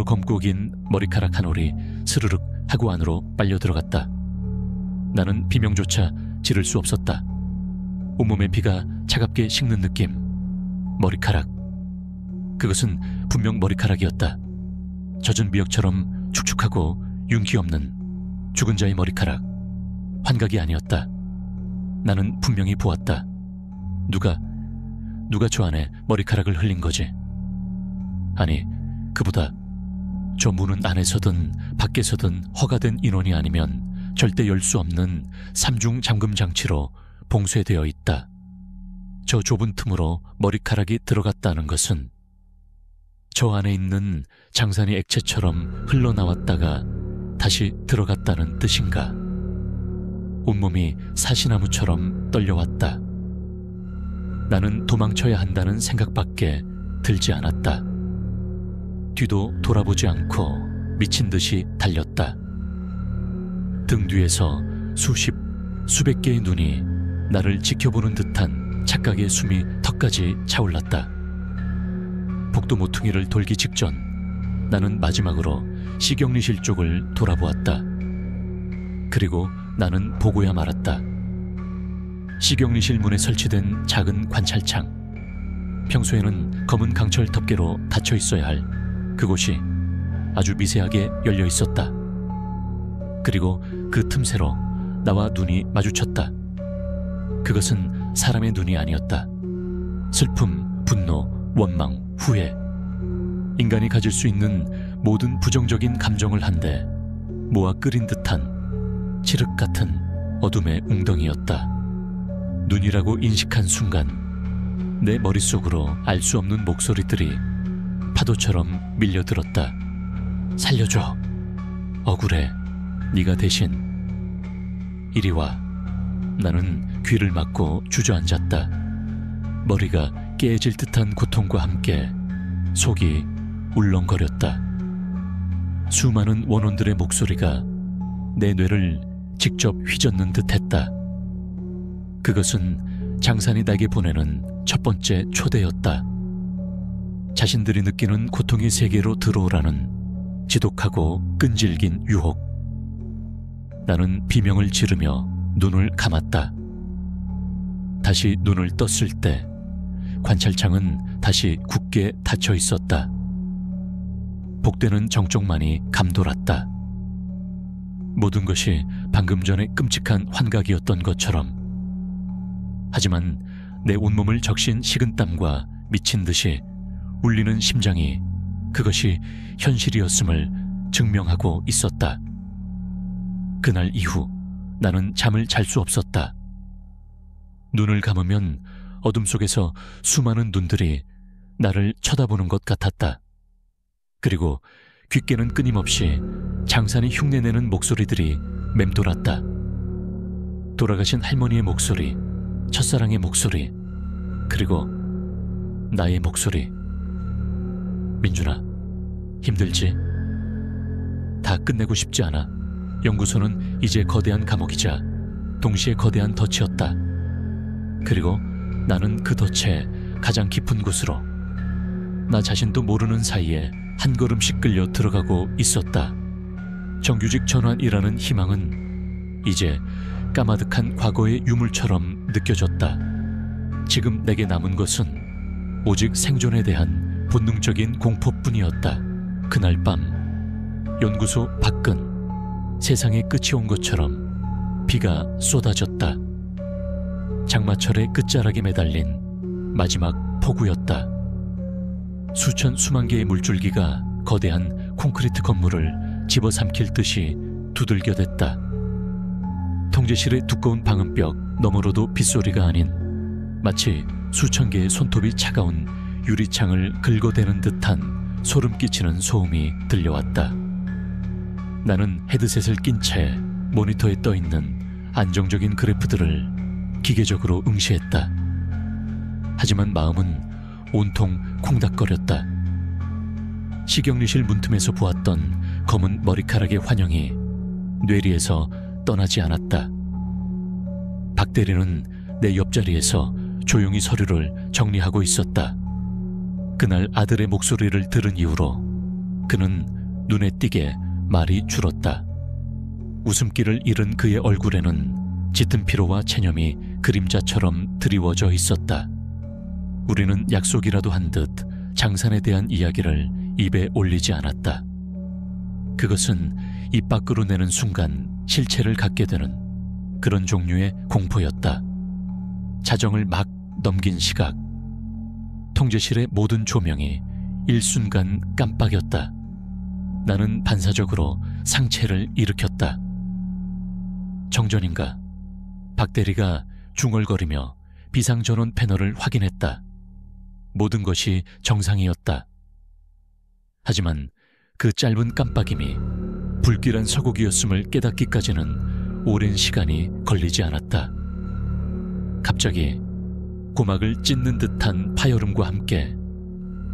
검고 긴 머리카락 한 올이 스르륵 하고 안으로 빨려 들어갔다. 나는 비명조차 지를 수 없었다. 온몸에 피가 차갑게 식는 느낌. 머리카락. 그것은 분명 머리카락이었다. 젖은 미역처럼 축축하고 윤기 없는 죽은 자의 머리카락. 환각이 아니었다. 나는 분명히 보았다. 누가 저 안에 머리카락을 흘린 거지? 아니, 그보다 저 문은 안에서든 밖에서든 허가된 인원이 아니면 절대 열 수 없는 삼중 잠금 장치로 봉쇄되어 있다. 저 좁은 틈으로 머리카락이 들어갔다는 것은 저 안에 있는 장산의 액체처럼 흘러나왔다가 다시 들어갔다는 뜻인가? 온몸이 사시나무처럼 떨려왔다. 나는 도망쳐야 한다는 생각밖에 들지 않았다. 뒤도 돌아보지 않고 미친 듯이 달렸다. 등 뒤에서 수백 개의 눈이 나를 지켜보는 듯한 착각의 숨이 턱까지 차올랐다. 복도 모퉁이를 돌기 직전 나는 마지막으로 C격리실 쪽을 돌아보았다. 그리고 나는 보고야 말았다. C격리실 문에 설치된 작은 관찰창. 평소에는 검은 강철 덮개로 닫혀 있어야 할 그곳이 아주 미세하게 열려 있었다. 그리고 그 틈새로 나와 눈이 마주쳤다. 그것은 사람의 눈이 아니었다. 슬픔, 분노, 원망, 후회. 인간이 가질 수 있는 모든 부정적인 감정을 한데 모아 끓인 듯한 칠흑 같은 어둠의 웅덩이였다. 눈이라고 인식한 순간 내 머릿속으로 알 수 없는 목소리들이 파도처럼 밀려들었다. 살려줘. 억울해. 네가 대신. 이리 와. 나는 귀를 막고 주저앉았다. 머리가 깨질 듯한 고통과 함께 속이 울렁거렸다. 수많은 원혼들의 목소리가 내 뇌를 직접 휘젓는 듯했다. 그것은 장산이 나에게 보내는 첫 번째 초대였다. 자신들이 느끼는 고통의 세계로 들어오라는 지독하고 끈질긴 유혹. 나는 비명을 지르며 눈을 감았다. 다시 눈을 떴을 때 관찰창은 다시 굳게 닫혀 있었다. 복되는 정적만이 감돌았다. 모든 것이 방금 전에 끔찍한 환각이었던 것처럼. 하지만 내 온몸을 적신 식은땀과 미친 듯이 울리는 심장이 그것이 현실이었음을 증명하고 있었다. 그날 이후 나는 잠을 잘 수 없었다. 눈을 감으면 어둠 속에서 수많은 눈들이 나를 쳐다보는 것 같았다. 그리고 귓게는 끊임없이 장산이 흉내내는 목소리들이 맴돌았다. 돌아가신 할머니의 목소리, 첫사랑의 목소리, 그리고 나의 목소리. 민준아, 힘들지? 다 끝내고 싶지 않아. 연구소는 이제 거대한 감옥이자 동시에 거대한 덫이었다. 그리고 나는 그 덫의 가장 깊은 곳으로 나 자신도 모르는 사이에 한 걸음씩 끌려 들어가고 있었다. 정규직 전환이라는 희망은 이제 까마득한 과거의 유물처럼 느껴졌다. 지금 내게 남은 것은 오직 생존에 대한 본능적인 공포뿐이었다. 그날 밤 연구소 밖은 세상의 끝이 온 것처럼 비가 쏟아졌다. 장마철의 끝자락에 매달린 마지막 폭우였다. 수만 개의 물줄기가 거대한 콘크리트 건물을 집어삼킬 듯이 두들겨댔다. 통제실의 두꺼운 방음벽 너머로도 빗소리가 아닌 마치 수천 개의 손톱이 차가운 유리창을 긁어대는 듯한 소름 끼치는 소음이 들려왔다. 나는 헤드셋을 낀 채 모니터에 떠있는 안정적인 그래프들을 기계적으로 응시했다. 하지만 마음은 온통 콩닥거렸다. 식용리실 문틈에서 보았던 검은 머리카락의 환영이 뇌리에서 떠나지 않았다. 박 대리는 내 옆자리에서 조용히 서류를 정리하고 있었다. 그날 아들의 목소리를 들은 이후로 그는 눈에 띄게 말이 줄었다. 웃음기를 잃은 그의 얼굴에는 짙은 피로와 체념이 그림자처럼 드리워져 있었다. 우리는 약속이라도 한 듯 장산에 대한 이야기를 입에 올리지 않았다. 그것은 입 밖으로 내는 순간 실체를 갖게 되는 그런 종류의 공포였다. 자정을 막 넘긴 시각, 통제실의 모든 조명이 일순간 깜빡였다. 나는 반사적으로 상체를 일으켰다. 정전인가? 박 대리가 중얼거리며 비상전원 패널을 확인했다. 모든 것이 정상이었다. 하지만 그 짧은 깜빡임이 불길한 서곡이었음을 깨닫기까지는 오랜 시간이 걸리지 않았다. 갑자기 고막을 찢는 듯한 파열음과 함께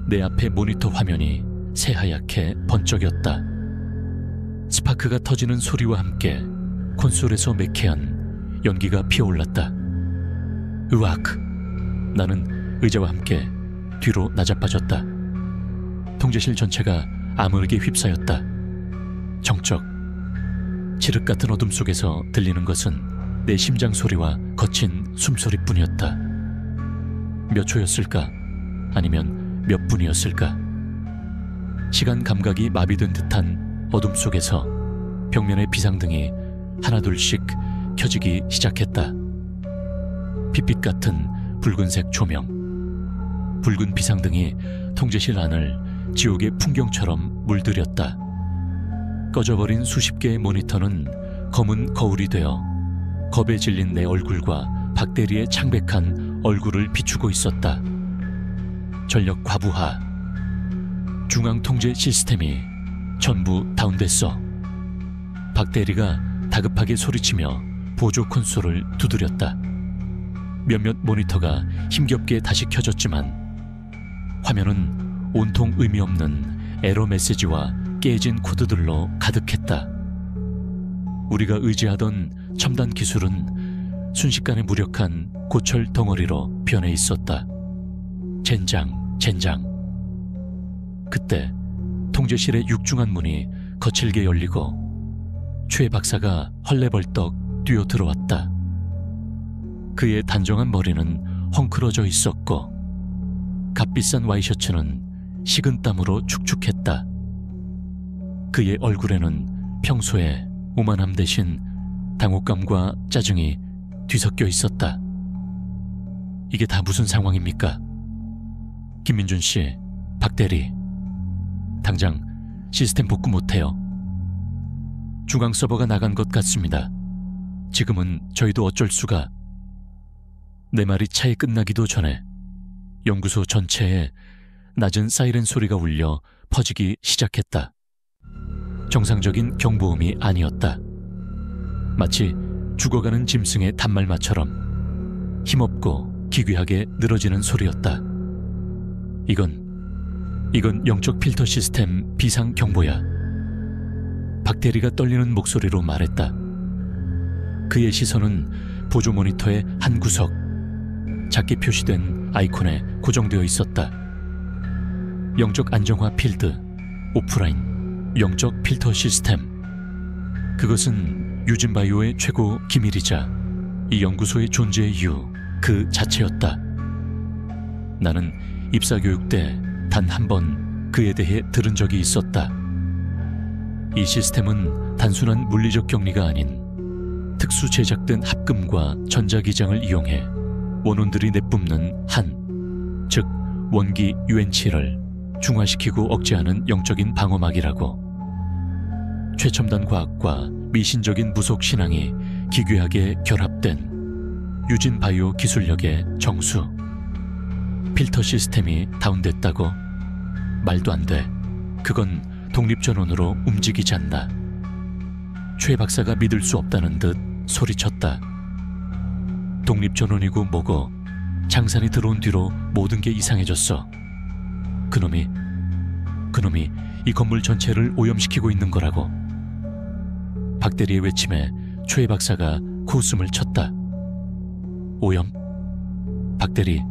내 앞의 모니터 화면이 새하얗게 번쩍였다. 스파크가 터지는 소리와 함께 콘솔에서 매캐한 연기가 피어올랐다. 으악! 나는 의자와 함께 뒤로 나자빠졌다. 통제실 전체가 암울하게 휩싸였다. 정적. 칠흑 같은 어둠 속에서 들리는 것은 내 심장 소리와 거친 숨소리뿐이었다. 몇 초였을까? 아니면 몇 분이었을까? 시간 감각이 마비된 듯한 어둠 속에서 벽면의 비상등이 하나둘씩 켜지기 시작했다. 핏빛 같은 붉은색 조명, 붉은 비상등이 통제실 안을 지옥의 풍경처럼 물들였다. 꺼져버린 수십 개의 모니터는 검은 거울이 되어 겁에 질린 내 얼굴과 박 대리의 창백한 얼굴을 비추고 있었다. 전력 과부하. 중앙 통제 시스템이 전부 다운됐어. 박 대리가 다급하게 소리치며 보조 콘솔을 두드렸다. 몇몇 모니터가 힘겹게 다시 켜졌지만 화면은 온통 의미 없는 에러 메시지와 깨진 코드들로 가득했다. 우리가 의지하던 첨단 기술은 순식간에 무력한 고철 덩어리로 변해 있었다. 젠장. 그때 통제실의 육중한 문이 거칠게 열리고 최 박사가 헐레벌떡 뛰어 들어왔다. 그의 단정한 머리는 헝클어져 있었고 값비싼 와이셔츠는 식은 땀으로 축축했다. 그의 얼굴에는 평소에 오만함 대신 당혹감과 짜증이 뒤섞여 있었다. 이게 다 무슨 상황입니까? 김민준 씨, 박 대리, 당장 시스템 복구 못해요. 중앙 서버가 나간 것 같습니다. 지금은 저희도 어쩔 수가. 내 말이 차에 끝나기도 전에 연구소 전체에 낮은 사이렌 소리가 울려 퍼지기 시작했다. 정상적인 경보음이 아니었다. 마치 죽어가는 짐승의 단말마처럼 힘없고 기괴하게 늘어지는 소리였다. 이건 영적 필터 시스템 비상 경보야. 박대리가 떨리는 목소리로 말했다. 그의 시선은 보조 모니터의 한 구석, 작게 표시된 아이콘에 고정되어 있었다. 영적 안정화 필드, 오프라인, 영적 필터 시스템. 그것은 유진바이오의 최고 기밀이자 이 연구소의 존재의 이유 그 자체였다. 나는 입사교육 때 단 한 번 그에 대해 들은 적이 있었다. 이 시스템은 단순한 물리적 격리가 아닌 특수 제작된 합금과 전자기장을 이용해 원혼들이 내뿜는 즉 원기 유엔치를 중화시키고 억제하는 영적인 방어막이라고. 최첨단 과학과 미신적인 무속 신앙이 기괴하게 결합된 유진 바이오 기술력의 정수. 필터 시스템이 다운됐다고? 말도 안 돼. 그건 독립전원으로 움직이지 않나. 최 박사가 믿을 수 없다는 듯 소리쳤다. 독립전원이고 뭐고 장산이 들어온 뒤로 모든 게 이상해졌어. 그놈이 이 건물 전체를 오염시키고 있는 거라고. 박대리의 외침에 최 박사가 코웃음을 쳤다. 오염? 박대리,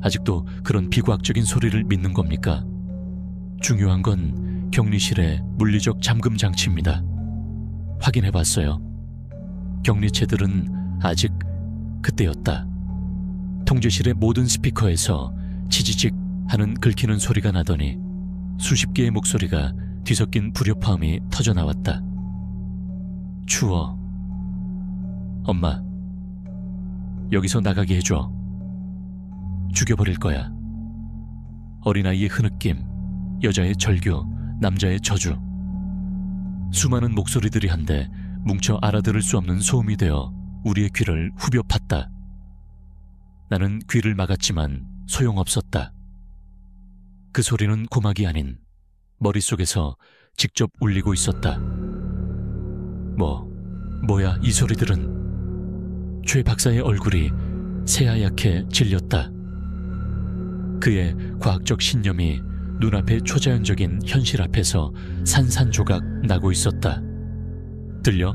아직도 그런 비과학적인 소리를 믿는 겁니까? 중요한 건 격리실의 물리적 잠금 장치입니다. 확인해봤어요. 격리체들은 아직 그때였다. 통제실의 모든 스피커에서 치지직 하는 긁히는 소리가 나더니 수십 개의 목소리가 뒤섞인 불협화음이 터져나왔다. 추워. 엄마, 여기서 나가게 해줘. 죽여버릴 거야. 어린아이의 흐느낌, 여자의 절규, 남자의 저주. 수많은 목소리들이 한데 뭉쳐 알아들을 수 없는 소음이 되어 우리의 귀를 후벼 팠다. 나는 귀를 막았지만 소용없었다. 그 소리는 고막이 아닌 머릿속에서 직접 울리고 있었다. 뭐야 이 소리들은. 최 박사의 얼굴이 새하얗게 질렸다. 그의 과학적 신념이 눈앞의 초자연적인 현실 앞에서 산산조각 나고 있었다. 들려?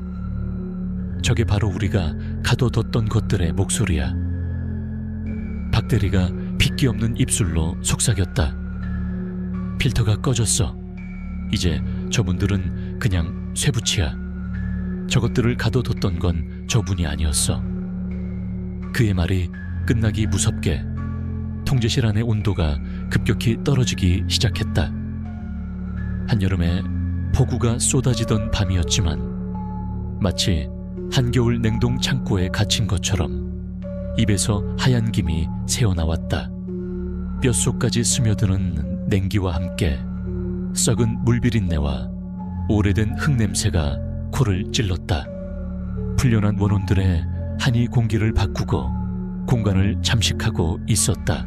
저게 바로 우리가 가둬뒀던 것들의 목소리야. 박대리가 핏기 없는 입술로 속삭였다. 필터가 꺼졌어. 이제 저분들은 그냥 쇠붙이야. 저것들을 가둬뒀던 건 저분이 아니었어. 그의 말이 끝나기 무섭게 통제실 안의 온도가 급격히 떨어지기 시작했다. 한여름에 폭우가 쏟아지던 밤이었지만 마치 한겨울 냉동 창고에 갇힌 것처럼 입에서 하얀 김이 새어나왔다. 뼛속까지 스며드는 냉기와 함께 썩은 물비린내와 오래된 흙냄새가 코를 찔렀다. 풀려난 원혼들의 한이 공기를 바꾸고 공간을 잠식하고 있었다.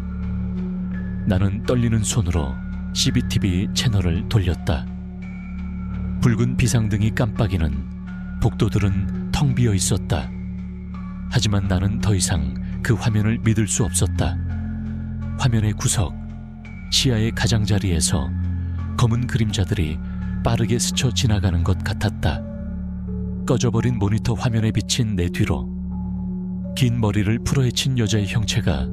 나는 떨리는 손으로 CBTV 채널을 돌렸다. 붉은 비상등이 깜빡이는 복도들은 텅 비어 있었다. 하지만 나는 더 이상 그 화면을 믿을 수 없었다. 화면의 구석, 시야의 가장자리에서 검은 그림자들이 빠르게 스쳐 지나가는 것 같았다. 꺼져버린 모니터 화면에 비친 내 뒤로 긴 머리를 풀어헤친 여자의 형체가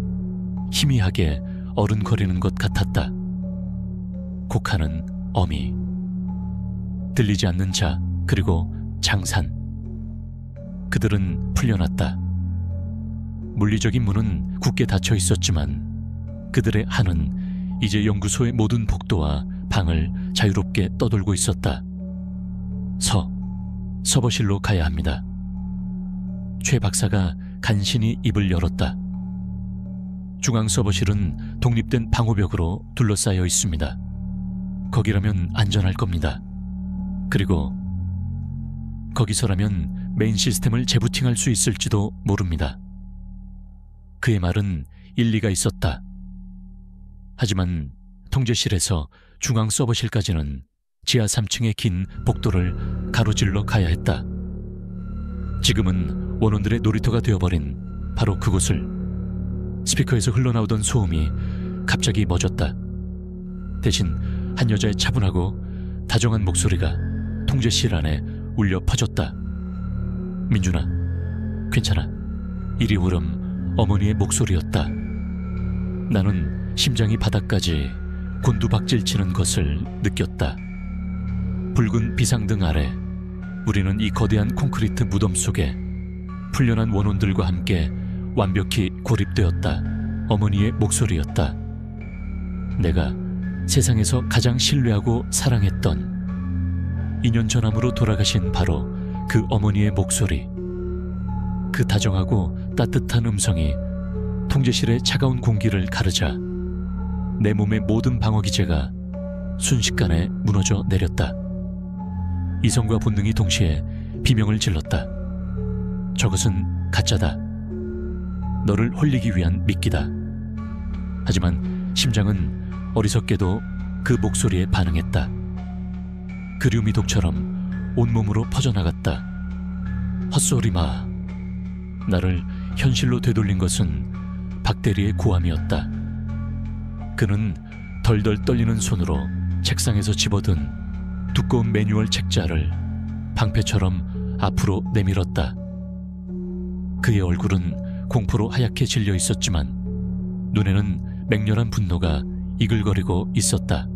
희미하게 어른거리는 것 같았다. 곡하는 어미, 들리지 않는 자, 그리고 장산. 그들은 풀려났다. 물리적인 문은 굳게 닫혀 있었지만 그들의 한은 이제 연구소의 모든 복도와 방을 자유롭게 떠돌고 있었다. 서버실로 가야 합니다. 최 박사가 간신히 입을 열었다. 중앙 서버실은 독립된 방호벽으로 둘러싸여 있습니다. 거기라면 안전할 겁니다. 그리고 거기서라면 메인 시스템을 재부팅할 수 있을지도 모릅니다. 그의 말은 일리가 있었다. 하지만 통제실에서 중앙 서버실까지는 지하 3층의 긴 복도를 가로질러 가야 했다. 지금은 원원들의 놀이터가 되어버린 바로 그곳을 스피커에서 흘러나오던 소음이 갑자기 멎었다. 대신 한 여자의 차분하고 다정한 목소리가 통제실 안에 울려 퍼졌다. 민준아, 괜찮아. 이리 오렴. 어머니의 목소리였다. 나는 심장이 바닥까지 곤두박질치는 것을 느꼈다. 붉은 비상등 아래 우리는 이 거대한 콘크리트 무덤 속에 풀려난 원혼들과 함께 완벽히 고립되었다. 어머니의 목소리였다. 내가 세상에서 가장 신뢰하고 사랑했던 2년 전암으로 돌아가신 바로 그 어머니의 목소리. 그 다정하고 따뜻한 음성이 통제실의 차가운 공기를 가르자 내 몸의 모든 방어기제가 순식간에 무너져 내렸다. 이성과 본능이 동시에 비명을 질렀다. 저것은 가짜다. 너를 홀리기 위한 미끼다. 하지만 심장은 어리석게도 그 목소리에 반응했다. 그리움이 독처럼 온몸으로 퍼져나갔다. 헛소리 마. 나를 현실로 되돌린 것은 박대리의 고함이었다. 그는 덜덜 떨리는 손으로 책상에서 집어든 두꺼운 매뉴얼 책자를 방패처럼 앞으로 내밀었다. 그의 얼굴은 공포로 하얗게 질려 있었지만 눈에는 맹렬한 분노가 이글거리고 있었다.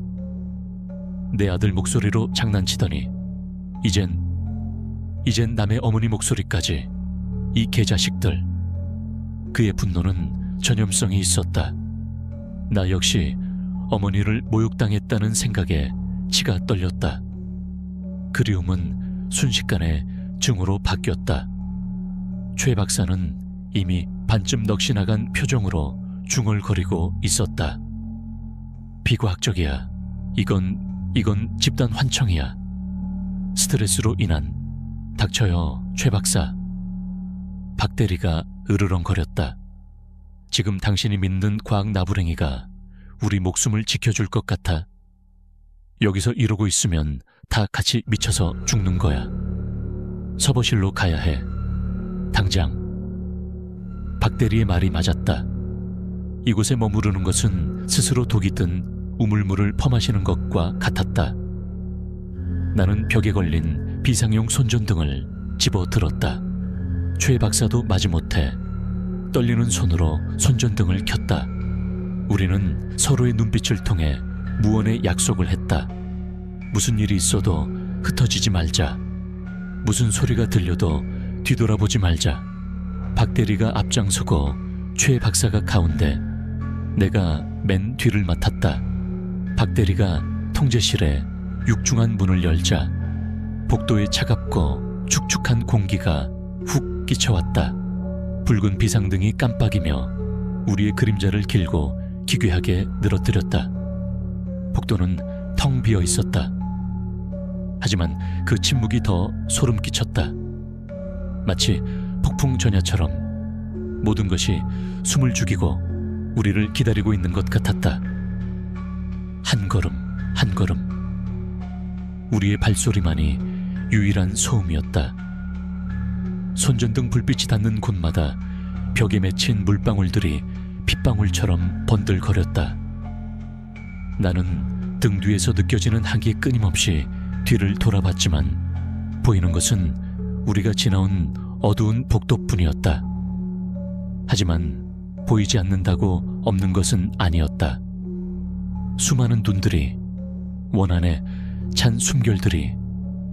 내 아들 목소리로 장난치더니 이젠 남의 어머니 목소리까지. 이 개자식들. 그의 분노는 전염성이 있었다. 나 역시 어머니를 모욕당했다는 생각에 치가 떨렸다. 그리움은 순식간에 증오로 바뀌었다. 최 박사는 이미 반쯤 넋이 나간 표정으로 중얼거리고 있었다. 비과학적이야. 이건 집단 환청이야. 스트레스로 인한. 닥쳐요, 최 박사. 박 대리가 으르렁거렸다. 지금 당신이 믿는 과학 나부랭이가 우리 목숨을 지켜줄 것 같아. 여기서 이러고 있으면 다 같이 미쳐서 죽는 거야. 서버실로 가야 해. 당장. 박 대리의 말이 맞았다. 이곳에 머무르는 것은 스스로 독이 든 우물물을 퍼마시는 것과 같았다. 나는 벽에 걸린 비상용 손전등을 집어들었다. 최 박사도 마지못해 떨리는 손으로 손전등을 켰다. 우리는 서로의 눈빛을 통해 무언의 약속을 했다. 무슨 일이 있어도 흩어지지 말자. 무슨 소리가 들려도 뒤돌아보지 말자. 박 대리가 앞장서고 최 박사가 가운데, 내가 맨 뒤를 맡았다. 박 대리가 통제실에 육중한 문을 열자 복도에 차갑고 축축한 공기가 훅 끼쳐왔다. 붉은 비상등이 깜빡이며 우리의 그림자를 길고 기괴하게 늘어뜨렸다. 복도는 텅 비어 있었다. 하지만 그 침묵이 더 소름 끼쳤다. 마치 폭풍 전야처럼 모든 것이 숨을 죽이고 우리를 기다리고 있는 것 같았다. 한 걸음 한 걸음. 우리의 발소리만이 유일한 소음이었다. 손전등 불빛이 닿는 곳마다 벽에 맺힌 물방울들이 핏방울처럼 번들거렸다. 나는 등 뒤에서 느껴지는 한기에 끊임없이 뒤를 돌아봤지만 보이는 것은 우리가 지나온 어두운 복도뿐이었다. 하지만 보이지 않는다고 없는 것은 아니었다. 수많은 눈들이, 원한에 찬 숨결들이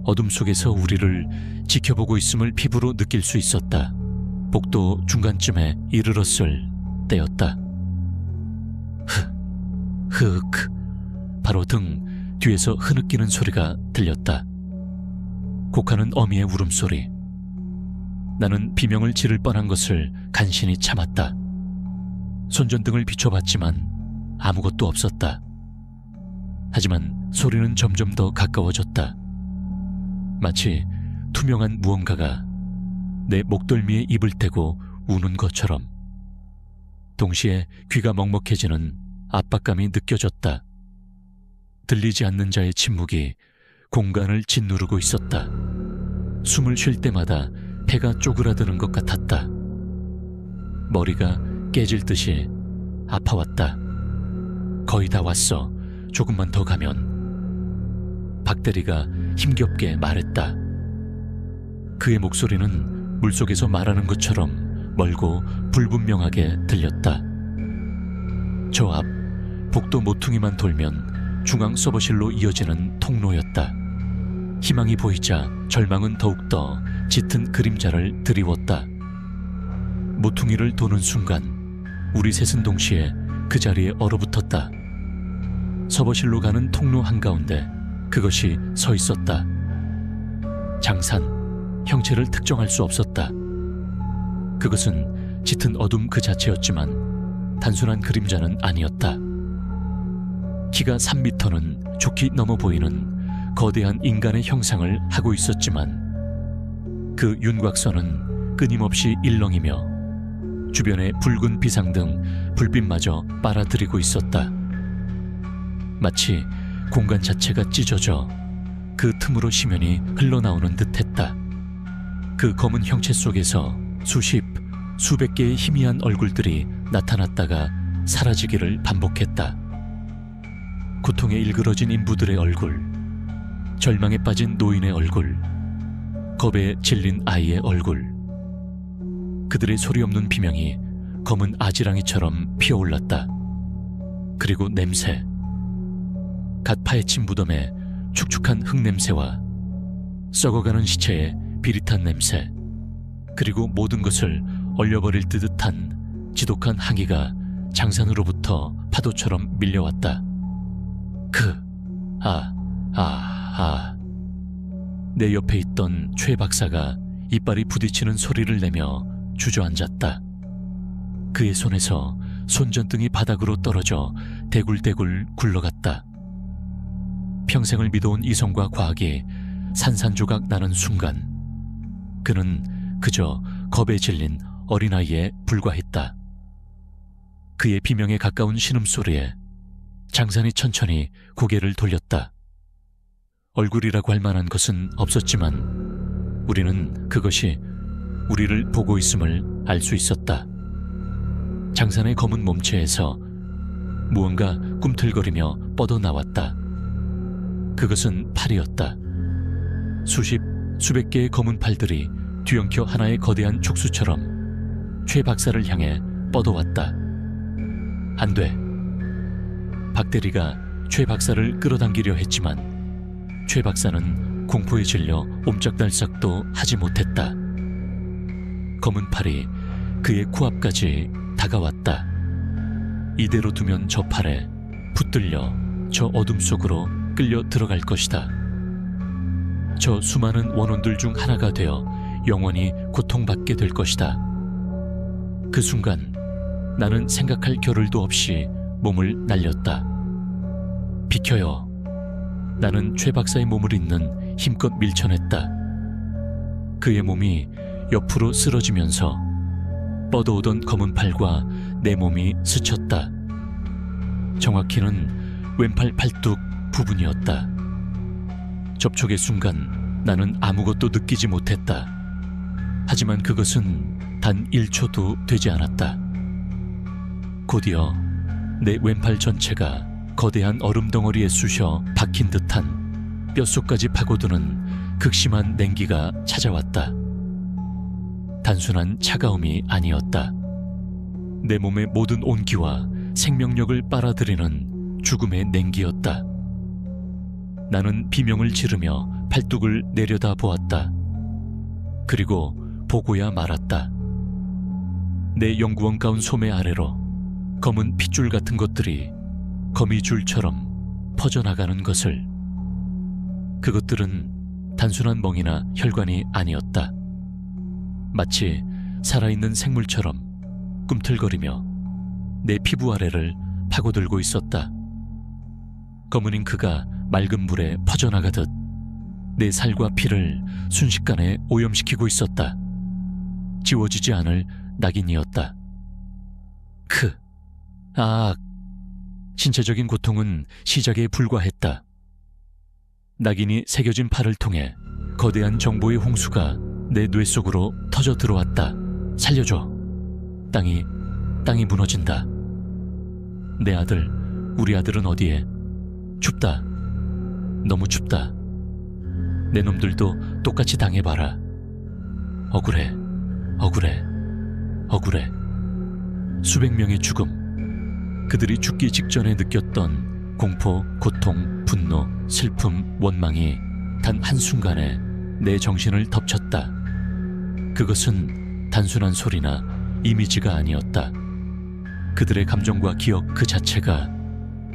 어둠 속에서 우리를 지켜보고 있음을 피부로 느낄 수 있었다. 복도 중간쯤에 이르렀을 때였다. 흐흑. 바로 등 뒤에서 흐느끼는 소리가 들렸다. 곡하는 어미의 울음소리. 나는 비명을 지를 뻔한 것을 간신히 참았다. 손전등을 비춰봤지만 아무것도 없었다. 하지만 소리는 점점 더 가까워졌다. 마치 투명한 무언가가 내 목덜미에 입을 대고 우는 것처럼. 동시에 귀가 먹먹해지는 압박감이 느껴졌다. 들리지 않는 자의 침묵이 공간을 짓누르고 있었다. 숨을 쉴 때마다 폐가 쪼그라드는 것 같았다. 머리가 깨질 듯이 아파왔다. 거의 다 왔어. 조금만 더 가면. 박대리가 힘겹게 말했다. 그의 목소리는 물속에서 말하는 것처럼 멀고 불분명하게 들렸다. 저 앞 복도 모퉁이만 돌면 중앙 서버실로 이어지는 통로였다. 희망이 보이자 절망은 더욱더 짙은 그림자를 드리웠다. 모퉁이를 도는 순간 우리 셋은 동시에 그 자리에 얼어붙었다. 서버실로 가는 통로 한가운데 그것이 서 있었다. 장산, 형체를 특정할 수 없었다. 그것은 짙은 어둠 그 자체였지만 단순한 그림자는 아니었다. 키가 3미터는 좋게 넘어 보이는 거대한 인간의 형상을 하고 있었지만 그 윤곽선은 끊임없이 일렁이며 주변의 붉은 비상등 불빛마저 빨아들이고 있었다. 마치 공간 자체가 찢어져 그 틈으로 심연이 흘러나오는 듯했다. 그 검은 형체 속에서 수백 개의 희미한 얼굴들이 나타났다가 사라지기를 반복했다. 고통에 일그러진 인부들의 얼굴, 절망에 빠진 노인의 얼굴, 겁에 질린 아이의 얼굴. 그들의 소리 없는 비명이 검은 아지랑이처럼 피어올랐다. 그리고 냄새. 갓 파헤친 무덤의 축축한 흙냄새와 썩어가는 시체의 비릿한 냄새, 그리고 모든 것을 얼려버릴 듯한 지독한 항의가 장산으로부터 파도처럼 밀려왔다. 내 옆에 있던 최 박사가 이빨이 부딪히는 소리를 내며 주저앉았다. 그의 손에서 손전등이 바닥으로 떨어져 대굴대굴 굴러갔다. 평생을 믿어온 이성과 과학이 산산조각 나는 순간 그는 그저 겁에 질린 어린아이에 불과했다. 그의 비명에 가까운 신음소리에 장산이 천천히 고개를 돌렸다. 얼굴이라고 할 만한 것은 없었지만 우리는 그것이 우리를 보고 있음을 알 수 있었다. 장산의 검은 몸체에서 무언가 꿈틀거리며 뻗어나왔다. 그것은 팔이었다. 수백 개의 검은 팔들이 뒤엉켜 하나의 거대한 촉수처럼 최 박사를 향해 뻗어왔다. 안 돼. 박대리가 최 박사를 끌어당기려 했지만 최 박사는 공포에 질려 옴짝달싹도 하지 못했다. 검은 팔이 그의 코앞까지 다가왔다. 이대로 두면 저 팔에 붙들려 저 어둠 속으로 끌려 들어갈 것이다. 저 수많은 원혼들 중 하나가 되어 영원히 고통받게 될 것이다. 그 순간 나는 생각할 겨를도 없이 몸을 날렸다. 비켜요. 나는 최 박사의 몸을 잇는 힘껏 밀쳐냈다. 그의 몸이 옆으로 쓰러지면서 뻗어오던 검은 팔과 내 몸이 스쳤다. 정확히는 왼팔 팔뚝 부분이었다. 접촉의 순간 나는 아무것도 느끼지 못했다. 하지만 그것은 단 1초도 되지 않았다. 곧이어 내 왼팔 전체가 거대한 얼음 덩어리에 쑤셔 박힌 듯한 뼛속까지 파고드는 극심한 냉기가 찾아왔다. 단순한 차가움이 아니었다. 내 몸의 모든 온기와 생명력을 빨아들이는 죽음의 냉기였다. 나는 비명을 지르며 팔뚝을 내려다 보았다. 그리고 보고야 말았다. 내 연구원 가운 소매 아래로 검은 핏줄 같은 것들이 거미줄처럼 퍼져나가는 것을. 그것들은 단순한 멍이나 혈관이 아니었다. 마치 살아있는 생물처럼 꿈틀거리며 내 피부 아래를 파고들고 있었다. 검은 잉크가 맑은 물에 퍼져나가듯 내 살과 피를 순식간에 오염시키고 있었다. 지워지지 않을 낙인이었다. 아, 신체적인 고통은 시작에 불과했다. 낙인이 새겨진 팔을 통해 거대한 정보의 홍수가 내 뇌 속으로 터져 들어왔다. 살려줘. 땅이 무너진다. 내 아들, 우리 아들은 어디에? 춥다. 너무 춥다. 내 놈들도 똑같이 당해봐라. 억울해. 수백 명의 죽음. 그들이 죽기 직전에 느꼈던 공포, 고통, 분노, 슬픔, 원망이 단 한순간에 내 정신을 덮쳤다. 그것은 단순한 소리나 이미지가 아니었다. 그들의 감정과 기억 그 자체가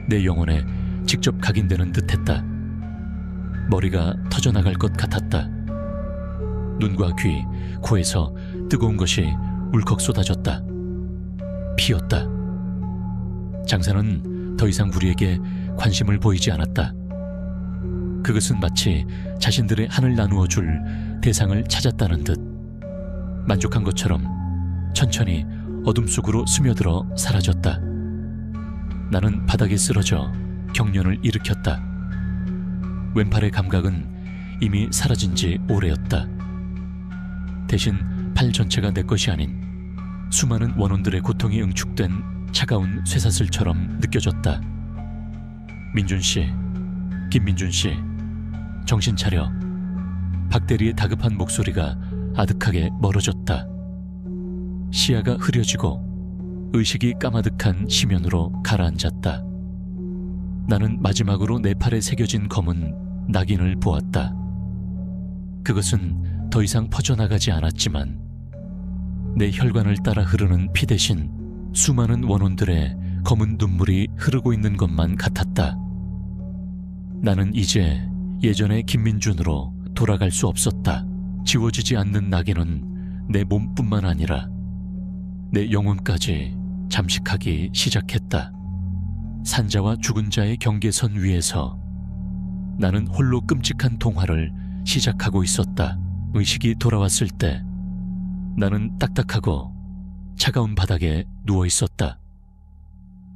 내 영혼에 직접 각인되는 듯했다. 머리가 터져나갈 것 같았다. 눈과 귀, 코에서 뜨거운 것이 울컥 쏟아졌다. 피었다. 장사는 더 이상 우리에게 관심을 보이지 않았다. 그것은 마치 자신들의 한을 나누어 줄 대상을 찾았다는 듯 만족한 것처럼 천천히 어둠 속으로 스며들어 사라졌다. 나는 바닥에 쓰러져 경련을 일으켰다. 왼팔의 감각은 이미 사라진 지 오래였다. 대신 팔 전체가 내 것이 아닌 수많은 원혼들의 고통이 응축된 차가운 쇠사슬처럼 느껴졌다. 민준씨, 김민준씨, 정신 차려. 박대리의 다급한 목소리가 아득하게 멀어졌다. 시야가 흐려지고 의식이 까마득한 심연으로 가라앉았다. 나는 마지막으로 내 팔에 새겨진 검은 낙인을 보았다. 그것은 더 이상 퍼져나가지 않았지만 내 혈관을 따라 흐르는 피 대신 수많은 원혼들의 검은 눈물이 흐르고 있는 것만 같았다. 나는 이제 예전의 김민준으로 돌아갈 수 없었다. 지워지지 않는 낙인은 내 몸뿐만 아니라 내 영혼까지 잠식하기 시작했다. 산자와 죽은 자의 경계선 위에서 나는 홀로 끔찍한 동화를 시작하고 있었다. 의식이 돌아왔을 때 나는 딱딱하고 차가운 바닥에 누워 있었다.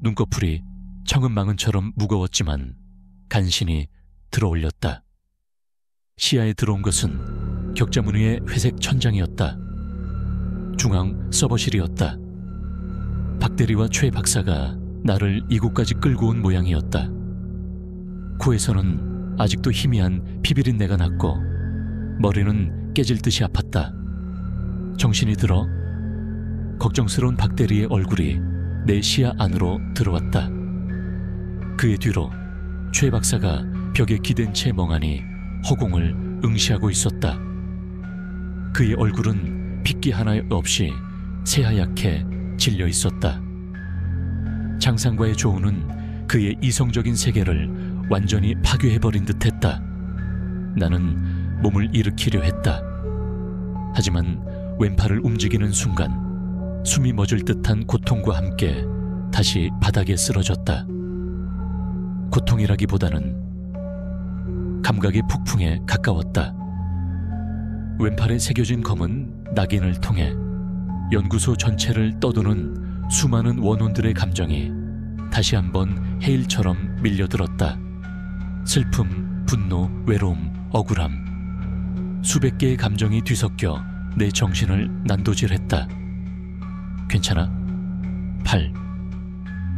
눈꺼풀이 청은망은처럼 무거웠지만 간신히 들어올렸다. 시야에 들어온 것은 격자문 위의 회색 천장이었다. 중앙 서버실이었다. 박대리와 최 박사가 나를 이곳까지 끌고 온 모양이었다. 코에서는 아직도 희미한 피비린내가 났고 머리는 깨질 듯이 아팠다. 정신이 들어 걱정스러운 박대리의 얼굴이 내 시야 안으로 들어왔다. 그의 뒤로 최 박사가 벽에 기댄 채 멍하니 허공을 응시하고 있었다. 그의 얼굴은 핏기 하나 없이 새하얗게 질려 있었다. 장상과의 조우는 그의 이성적인 세계를 완전히 파괴해버린 듯했다. 나는 몸을 일으키려 했다. 하지만 왼팔을 움직이는 순간 숨이 멎을 듯한 고통과 함께 다시 바닥에 쓰러졌다. 고통이라기보다는 감각의 폭풍에 가까웠다. 왼팔에 새겨진 검은 낙인을 통해 연구소 전체를 떠도는 수많은 원혼들의 감정이 다시 한번 해일처럼 밀려들었다. 슬픔, 분노, 외로움, 억울함. 수백 개의 감정이 뒤섞여 내 정신을 난도질했다. 괜찮아?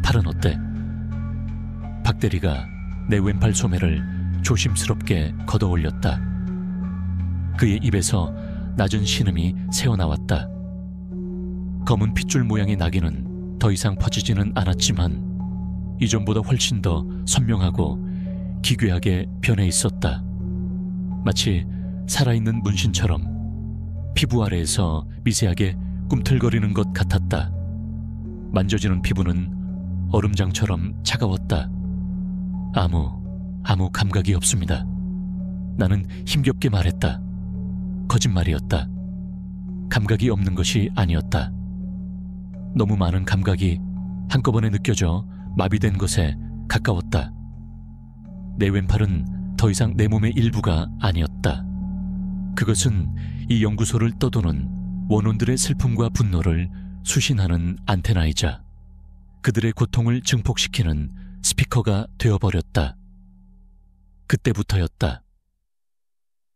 팔은 어때? 박대리가 내 왼팔 소매를 조심스럽게 걷어 올렸다. 그의 입에서 낮은 신음이 새어나왔다. 검은 핏줄 모양의 낙인은 더 이상 퍼지지는 않았지만 이전보다 훨씬 더 선명하고 기괴하게 변해 있었다. 마치 살아있는 문신처럼 피부 아래에서 미세하게 꿈틀거리는 것 같았다. 만져지는 피부는 얼음장처럼 차가웠다. 아무 감각이 없습니다. 나는 힘겹게 말했다. 거짓말이었다. 감각이 없는 것이 아니었다. 너무 많은 감각이 한꺼번에 느껴져 마비된 것에 가까웠다. 내 왼팔은 더 이상 내 몸의 일부가 아니었다. 그것은 이 연구소를 떠도는 원혼들의 슬픔과 분노를 수신하는 안테나이자 그들의 고통을 증폭시키는 스피커가 되어버렸다. 그때부터였다.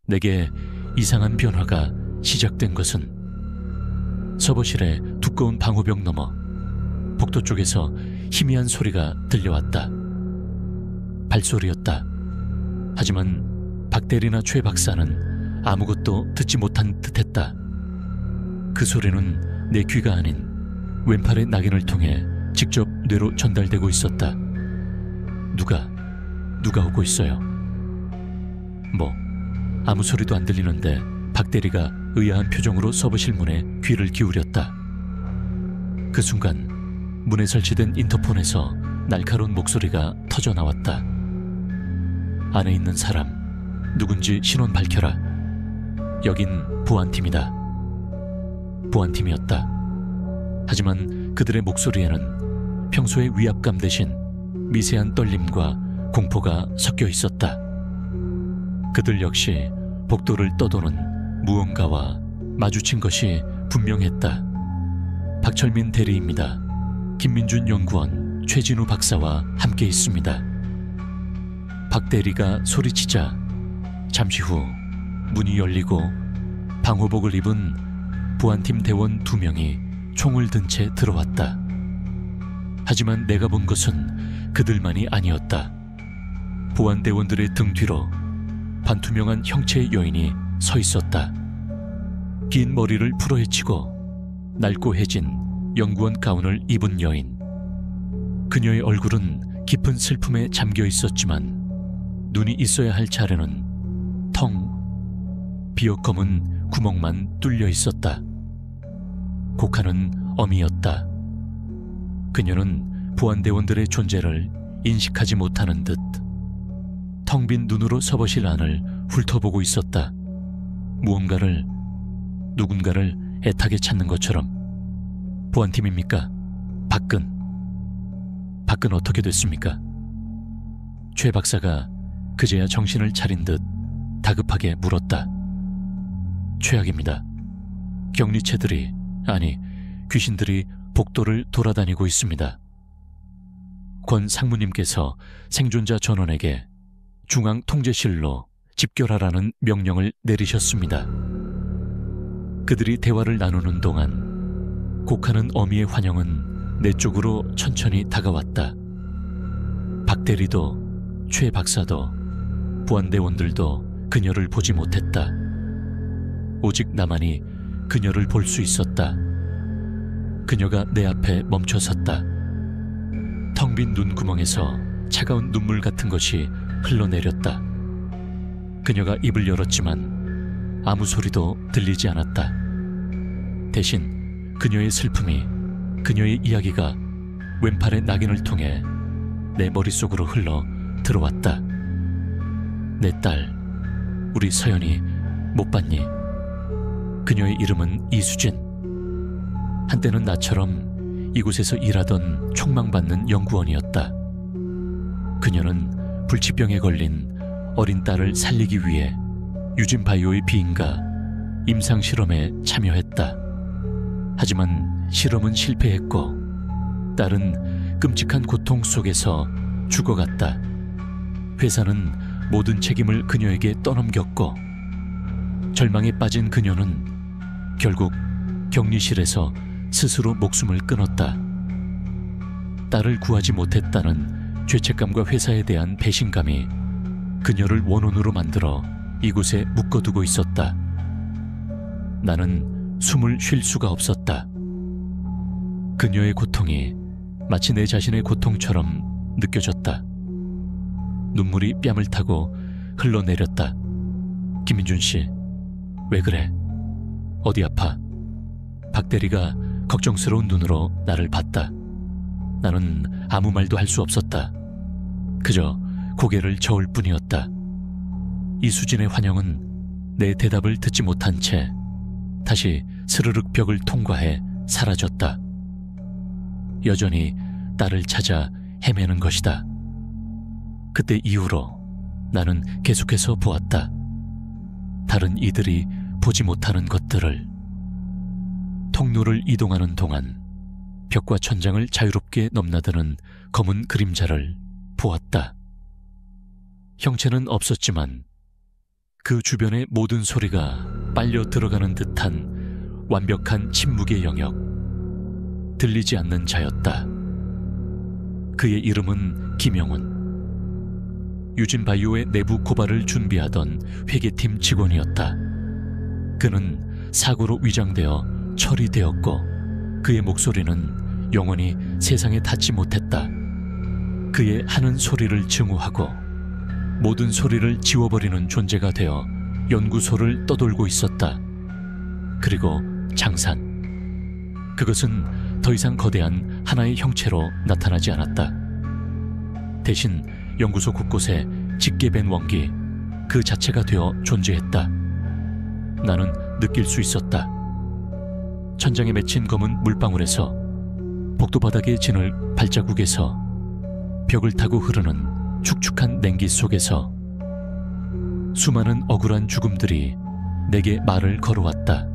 내게 이상한 변화가 시작된 것은 서버실의 두꺼운 방호벽 너머 복도 쪽에서 희미한 소리가 들려왔다. 발소리였다. 하지만 박대리나 최 박사는 아무것도 듣지 못한 듯했다. 그 소리는 내 귀가 아닌 왼팔의 낙인을 통해 직접 뇌로 전달되고 있었다. 누가 오고 있어요? 아무 소리도 안 들리는데 박대리가 의아한 표정으로 서버실 문에 귀를 기울였다. 그 순간 문에 설치된 인터폰에서 날카로운 목소리가 터져 나왔다. 안에 있는 사람, 누군지 신원 밝혀라. 여긴 보안팀이다. 보안팀이었다. 하지만 그들의 목소리에는 평소의 위압감 대신 미세한 떨림과 공포가 섞여 있었다. 그들 역시 복도를 떠도는 무언가와 마주친 것이 분명했다. 박철민 대리입니다. 김민준 연구원, 최진우 박사와 함께 있습니다. 박 대리가 소리치자 잠시 후 문이 열리고 방호복을 입은 보안팀 대원 2명이 총을 든 채 들어왔다. 하지만 내가 본 것은 그들만이 아니었다. 보안대원들의 등 뒤로 반투명한 형체의 여인이 서 있었다. 긴 머리를 풀어헤치고 날고해진 연구원 가운을 입은 여인. 그녀의 얼굴은 깊은 슬픔에 잠겨 있었지만 눈이 있어야 할 차례는 텅 비어검은 구멍만 뚫려 있었다. 곡하는 어미였다. 그녀는 보안대원들의 존재를 인식하지 못하는 듯 텅 빈 눈으로 서버실 안을 훑어보고 있었다. 누군가를 애타게 찾는 것처럼. 보안팀입니까? 박근 어떻게 됐습니까? 최 박사가 그제야 정신을 차린 듯 다급하게 물었다. 최악입니다. 격리체들이, 아니 귀신들이 복도를 돌아다니고 있습니다. 권 상무님께서 생존자 전원에게 중앙통제실로 집결하라는 명령을 내리셨습니다. 그들이 대화를 나누는 동안 곡하는 어미의 환영은 내 쪽으로 천천히 다가왔다. 박 대리도 최 박사도 보안대원들도 그녀를 보지 못했다. 오직 나만이 그녀를 볼 수 있었다. 그녀가 내 앞에 멈춰 섰다. 텅 빈 눈구멍에서 차가운 눈물 같은 것이 흘러내렸다. 그녀가 입을 열었지만 아무 소리도 들리지 않았다. 대신 그녀의 슬픔이, 그녀의 이야기가 왼팔의 낙인을 통해 내 머릿속으로 흘러 들어왔다. 내 딸, 우리 서연이 못 봤니? 그녀의 이름은 이수진. 한때는 나처럼 이곳에서 일하던 촉망받는 연구원이었다. 그녀는 불치병에 걸린 어린 딸을 살리기 위해 유진바이오의 비인가 임상실험에 참여했다. 하지만 실험은 실패했고 딸은 끔찍한 고통 속에서 죽어갔다. 회사는 모든 책임을 그녀에게 떠넘겼고 절망에 빠진 그녀는 결국 격리실에서 스스로 목숨을 끊었다. 딸을 구하지 못했다는 죄책감과 회사에 대한 배신감이 그녀를 원혼으로 만들어 이곳에 묶어두고 있었다. 나는 숨을 쉴 수가 없었다. 그녀의 고통이 마치 내 자신의 고통처럼 느껴졌다. 눈물이 뺨을 타고 흘러내렸다. 김민준 씨, 왜 그래? 어디 아파? 박 대리가 걱정스러운 눈으로 나를 봤다. 나는 아무 말도 할 수 없었다. 그저 고개를 저을 뿐이었다. 이수진의 환영은 내 대답을 듣지 못한 채 다시 스르륵 벽을 통과해 사라졌다. 여전히 딸을 찾아 헤매는 것이다. 그때 이후로 나는 계속해서 보았다. 다른 이들이 보지 못하는 것들을. 통로를 이동하는 동안 벽과 천장을 자유롭게 넘나드는 검은 그림자를 보았다. 형체는 없었지만 그 주변의 모든 소리가 빨려 들어가는 듯한 완벽한 침묵의 영역, 들리지 않는 자였다. 그의 이름은 김영훈. 유진바이오의 내부 고발을 준비하던 회계팀 직원이었다. 그는 사고로 위장되어 처리되었고 그의 목소리는 영원히 세상에 닿지 못했다. 그의 하는 소리를 증오하고 모든 소리를 지워버리는 존재가 되어 연구소를 떠돌고 있었다. 그리고 장산. 그것은 더 이상 거대한 하나의 형체로 나타나지 않았다. 대신 연구소 곳곳에 짙게 밴 원기 그 자체가 되어 존재했다. 나는 느낄 수 있었다. 천장에 맺힌 검은 물방울에서, 복도 바닥에 진을 발자국에서, 벽을 타고 흐르는 축축한 냉기 속에서 수많은 억울한 죽음들이 내게 말을 걸어왔다.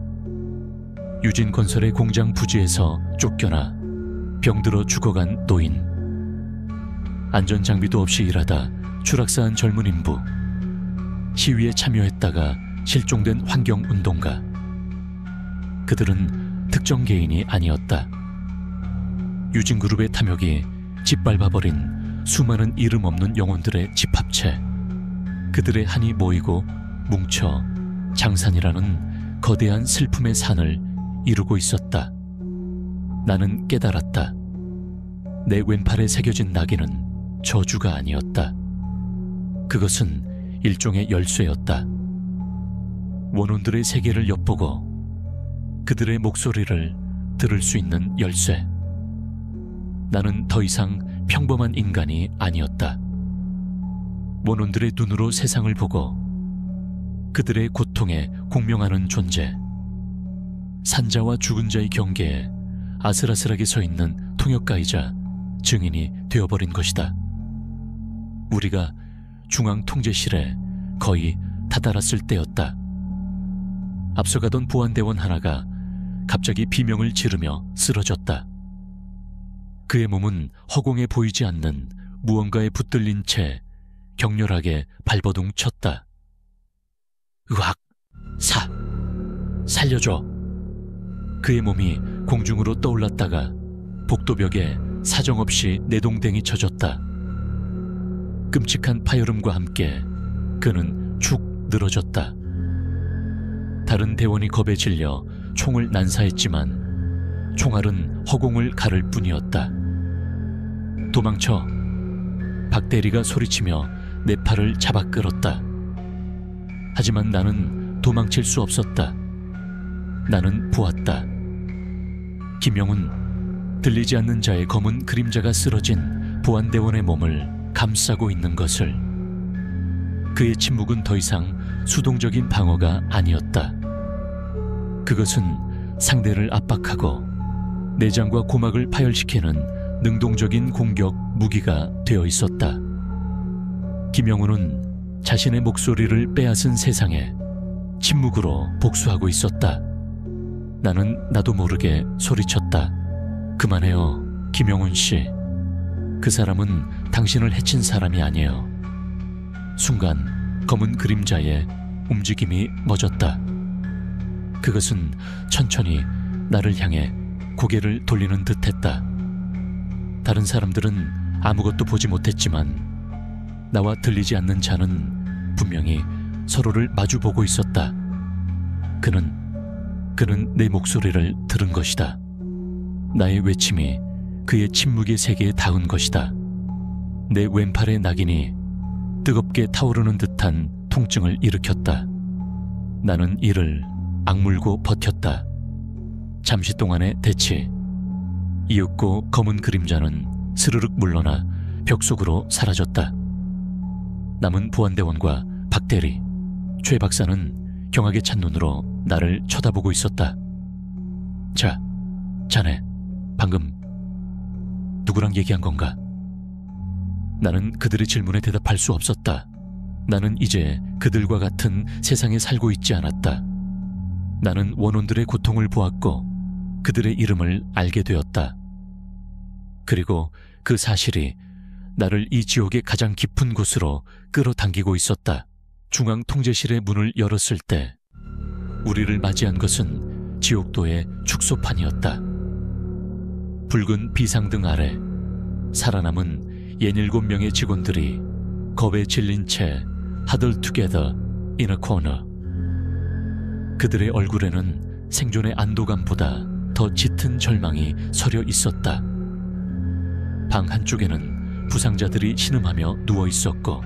유진건설의 공장 부지에서 쫓겨나 병들어 죽어간 노인, 안전장비도 없이 일하다 추락사한 젊은 인부, 시위에 참여했다가 실종된 환경운동가. 그들은 특정 개인이 아니었다. 유진그룹의 탐욕이 짓밟아버린 수많은 이름 없는 영혼들의 집합체. 그들의 한이 모이고 뭉쳐 장산이라는 거대한 슬픔의 산을 이루고 있었다. 나는 깨달았다. 내 왼팔에 새겨진 낙인은 저주가 아니었다. 그것은 일종의 열쇠였다. 원혼들의 세계를 엿보고 그들의 목소리를 들을 수 있는 열쇠. 나는 더 이상 평범한 인간이 아니었다. 원혼들의 눈으로 세상을 보고 그들의 고통에 공명하는 존재. 산자와 죽은 자의 경계에 아슬아슬하게 서 있는 통역가이자 증인이 되어버린 것이다. 우리가 중앙통제실에 거의 다다랐을 때였다. 앞서가던 보안대원 하나가 갑자기 비명을 지르며 쓰러졌다. 그의 몸은 허공에 보이지 않는 무언가에 붙들린 채 격렬하게 발버둥 쳤다. 으악! 살려줘! 그의 몸이 공중으로 떠올랐다가 복도벽에 사정없이 내동댕이 쳐졌다. 끔찍한 파열음과 함께 그는 축 늘어졌다. 다른 대원이 겁에 질려 총을 난사했지만 총알은 허공을 가를 뿐이었다. 도망쳐! 박 대리가 소리치며 내 팔을 잡아 끌었다. 하지만 나는 도망칠 수 없었다. 나는 보았다. 김영훈, 들리지 않는 자의 검은 그림자가 쓰러진 보안대원의 몸을 감싸고 있는 것을. 그의 침묵은 더 이상 수동적인 방어가 아니었다. 그것은 상대를 압박하고 내장과 고막을 파열시키는 능동적인 공격 무기가 되어 있었다. 김영훈은 자신의 목소리를 빼앗은 세상에 침묵으로 복수하고 있었다. 나는 나도 모르게 소리쳤다. 그만해요, 김영훈 씨. 그 사람은 당신을 해친 사람이 아니에요. 순간 검은 그림자에 움직임이 멎었다. 그것은 천천히 나를 향해 고개를 돌리는 듯했다. 다른 사람들은 아무것도 보지 못했지만 나와 들리지 않는 자는 분명히 서로를 마주보고 있었다. 그는 내 목소리를 들은 것이다. 나의 외침이 그의 침묵의 세계에 닿은 것이다. 내 왼팔의 낙인이 뜨겁게 타오르는 듯한 통증을 일으켰다. 나는 이를 악물고 버텼다. 잠시 동안의 대치. 이윽고 검은 그림자는 스르륵 물러나 벽 속으로 사라졌다. 남은 보안대원과 박대리, 최 박사는 경악에 찬 눈으로 나를 쳐다보고 있었다. 자네 방금 누구랑 얘기한 건가? 나는 그들의 질문에 대답할 수 없었다. 나는 이제 그들과 같은 세상에 살고 있지 않았다. 나는 원혼들의 고통을 보았고 그들의 이름을 알게 되었다. 그리고 그 사실이 나를 이 지옥의 가장 깊은 곳으로 끌어당기고 있었다. 중앙통제실의 문을 열었을 때 우리를 맞이한 것은 지옥도의 축소판이었다. 붉은 비상등 아래 살아남은 67명의 직원들이 겁에 질린 채 huddled together in a corner. 그들의 얼굴에는 생존의 안도감보다 더 짙은 절망이 서려 있었다. 방 한쪽에는 부상자들이 신음하며 누워 있었고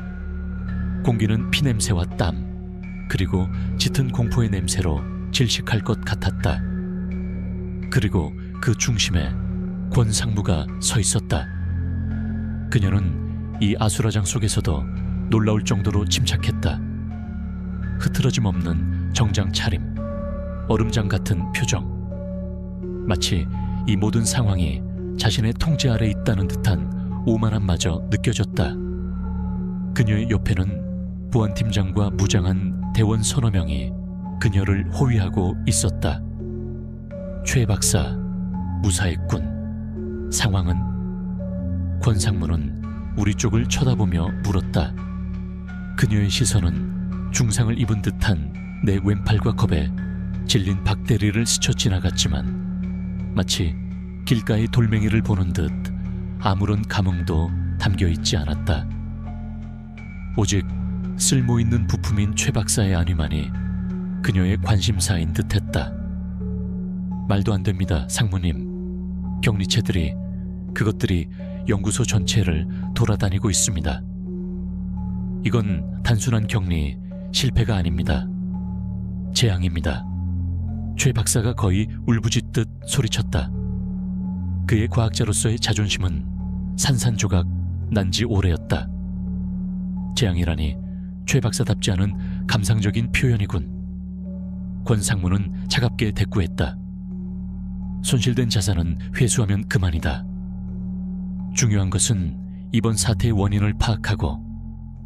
공기는 피냄새와 땀 그리고 짙은 공포의 냄새로 질식할 것 같았다. 그리고 그 중심에 권상무가 서 있었다. 그녀는 이 아수라장 속에서도 놀라울 정도로 침착했다. 흐트러짐 없는 정장 차림, 얼음장 같은 표정. 마치 이 모든 상황이 자신의 통제 아래 있다는 듯한 오만함마저 느껴졌다. 그녀의 옆에는 보안팀장과 무장한 대원 서너 명이 그녀를 호위하고 있었다. 최 박사, 무사했군. 상황은? 권상무는 우리 쪽을 쳐다보며 물었다. 그녀의 시선은 중상을 입은 듯한 내 왼팔과 겁에 질린 박대리를 스쳐 지나갔지만 마치 길가의 돌멩이를 보는 듯 아무런 감흥도 담겨있지 않았다. 오직 쓸모있는 부품인 최 박사의 안위만이 그녀의 관심사인 듯했다. 말도 안 됩니다, 상무님. 격리체들이 그것들이 연구소 전체를 돌아다니고 있습니다. 이건 단순한 격리 실패가 아닙니다. 재앙입니다. 최 박사가 거의 울부짖듯 소리쳤다. 그의 과학자로서의 자존심은 산산조각 난 지 오래였다. 재앙이라니 최 박사답지 않은 감상적인 표현이군. 권상무는 차갑게 대꾸했다. 손실된 자산은 회수하면 그만이다. 중요한 것은 이번 사태의 원인을 파악하고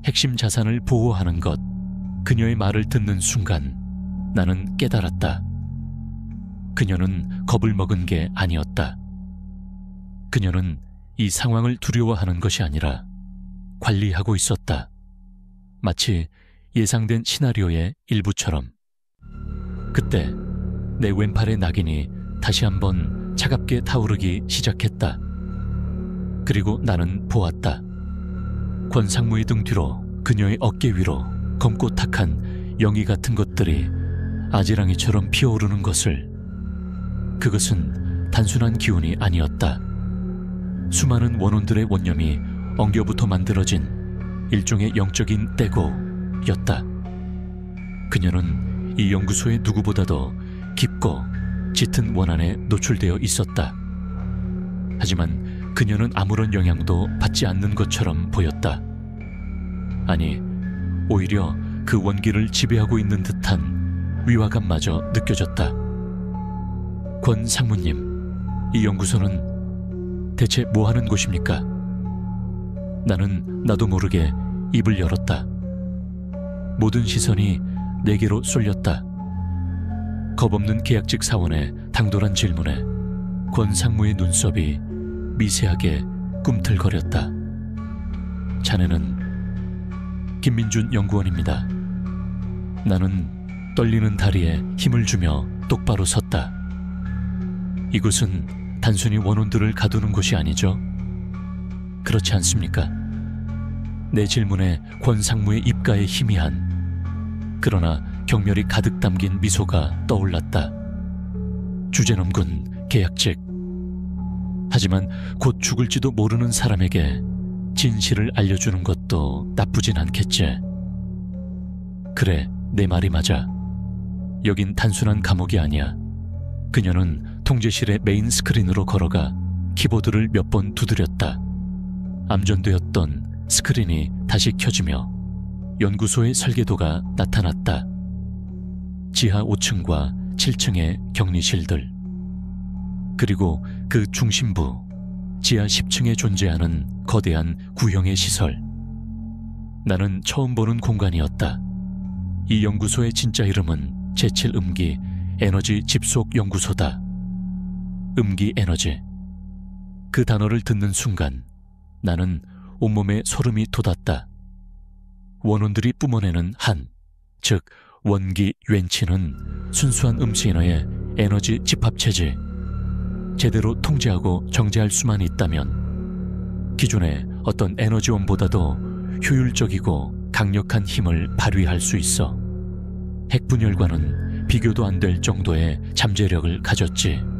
핵심 자산을 보호하는 것. 그녀의 말을 듣는 순간 나는 깨달았다. 그녀는 겁을 먹은 게 아니었다. 그녀는 이 상황을 두려워하는 것이 아니라 관리하고 있었다. 마치 예상된 시나리오의 일부처럼. 그때 내 왼팔의 낙인이 다시 한번 차갑게 타오르기 시작했다. 그리고 나는 보았다. 권상무의 등 뒤로 그녀의 어깨 위로 검고 탁한 영이 같은 것들이 아지랑이처럼 피어오르는 것을. 그것은 단순한 기운이 아니었다. 수많은 원혼들의 원념이 엉겨붙어 만들어진 일종의 영적인 떼고였다. 그녀는 이 연구소의 누구보다도 깊고 짙은 원한에 노출되어 있었다. 하지만 그녀는 아무런 영향도 받지 않는 것처럼 보였다. 아니, 오히려 그 원기를 지배하고 있는 듯한 위화감마저 느껴졌다. 권 상무님, 이 연구소는 대체 뭐 하는 곳입니까? 나는 나도 모르게 입을 열었다. 모든 시선이 내게로 쏠렸다. 겁없는 계약직 사원의 당돌한 질문에 권 상무의 눈썹이 미세하게 꿈틀거렸다. 자네는 김민준 연구원입니다. 나는 떨리는 다리에 힘을 주며 똑바로 섰다. 이곳은 단순히 원혼들을 가두는 곳이 아니죠? 그렇지 않습니까? 내 질문에 권 상무의 입가에 희미한 그러나 경멸이 가득 담긴 미소가 떠올랐다. 주제넘군 계약직. 하지만 곧 죽을지도 모르는 사람에게 진실을 알려주는 것도 나쁘진 않겠지. 그래, 내 말이 맞아. 여긴 단순한 감옥이 아니야. 그녀는 통제실의 메인 스크린으로 걸어가 키보드를 몇 번 두드렸다. 암전되었던 스크린이 다시 켜지며 연구소의 설계도가 나타났다. 지하 5층과 7층의 격리실들, 그리고 그 중심부 지하 10층에 존재하는 거대한 구형의 시설. 나는 처음 보는 공간이었다. 이 연구소의 진짜 이름은 제7음기 에너지 집속 연구소다. 음기 에너지. 그 단어를 듣는 순간 나는 온몸에 소름이 돋았다. 원혼들이 뿜어내는 한, 즉 원기 웬치는 순수한 음수인어의 에너지 집합체지. 제대로 통제하고 정제할 수만 있다면 기존의 어떤 에너지원보다도 효율적이고 강력한 힘을 발휘할 수 있어 핵분열과는 비교도 안 될 정도의 잠재력을 가졌지.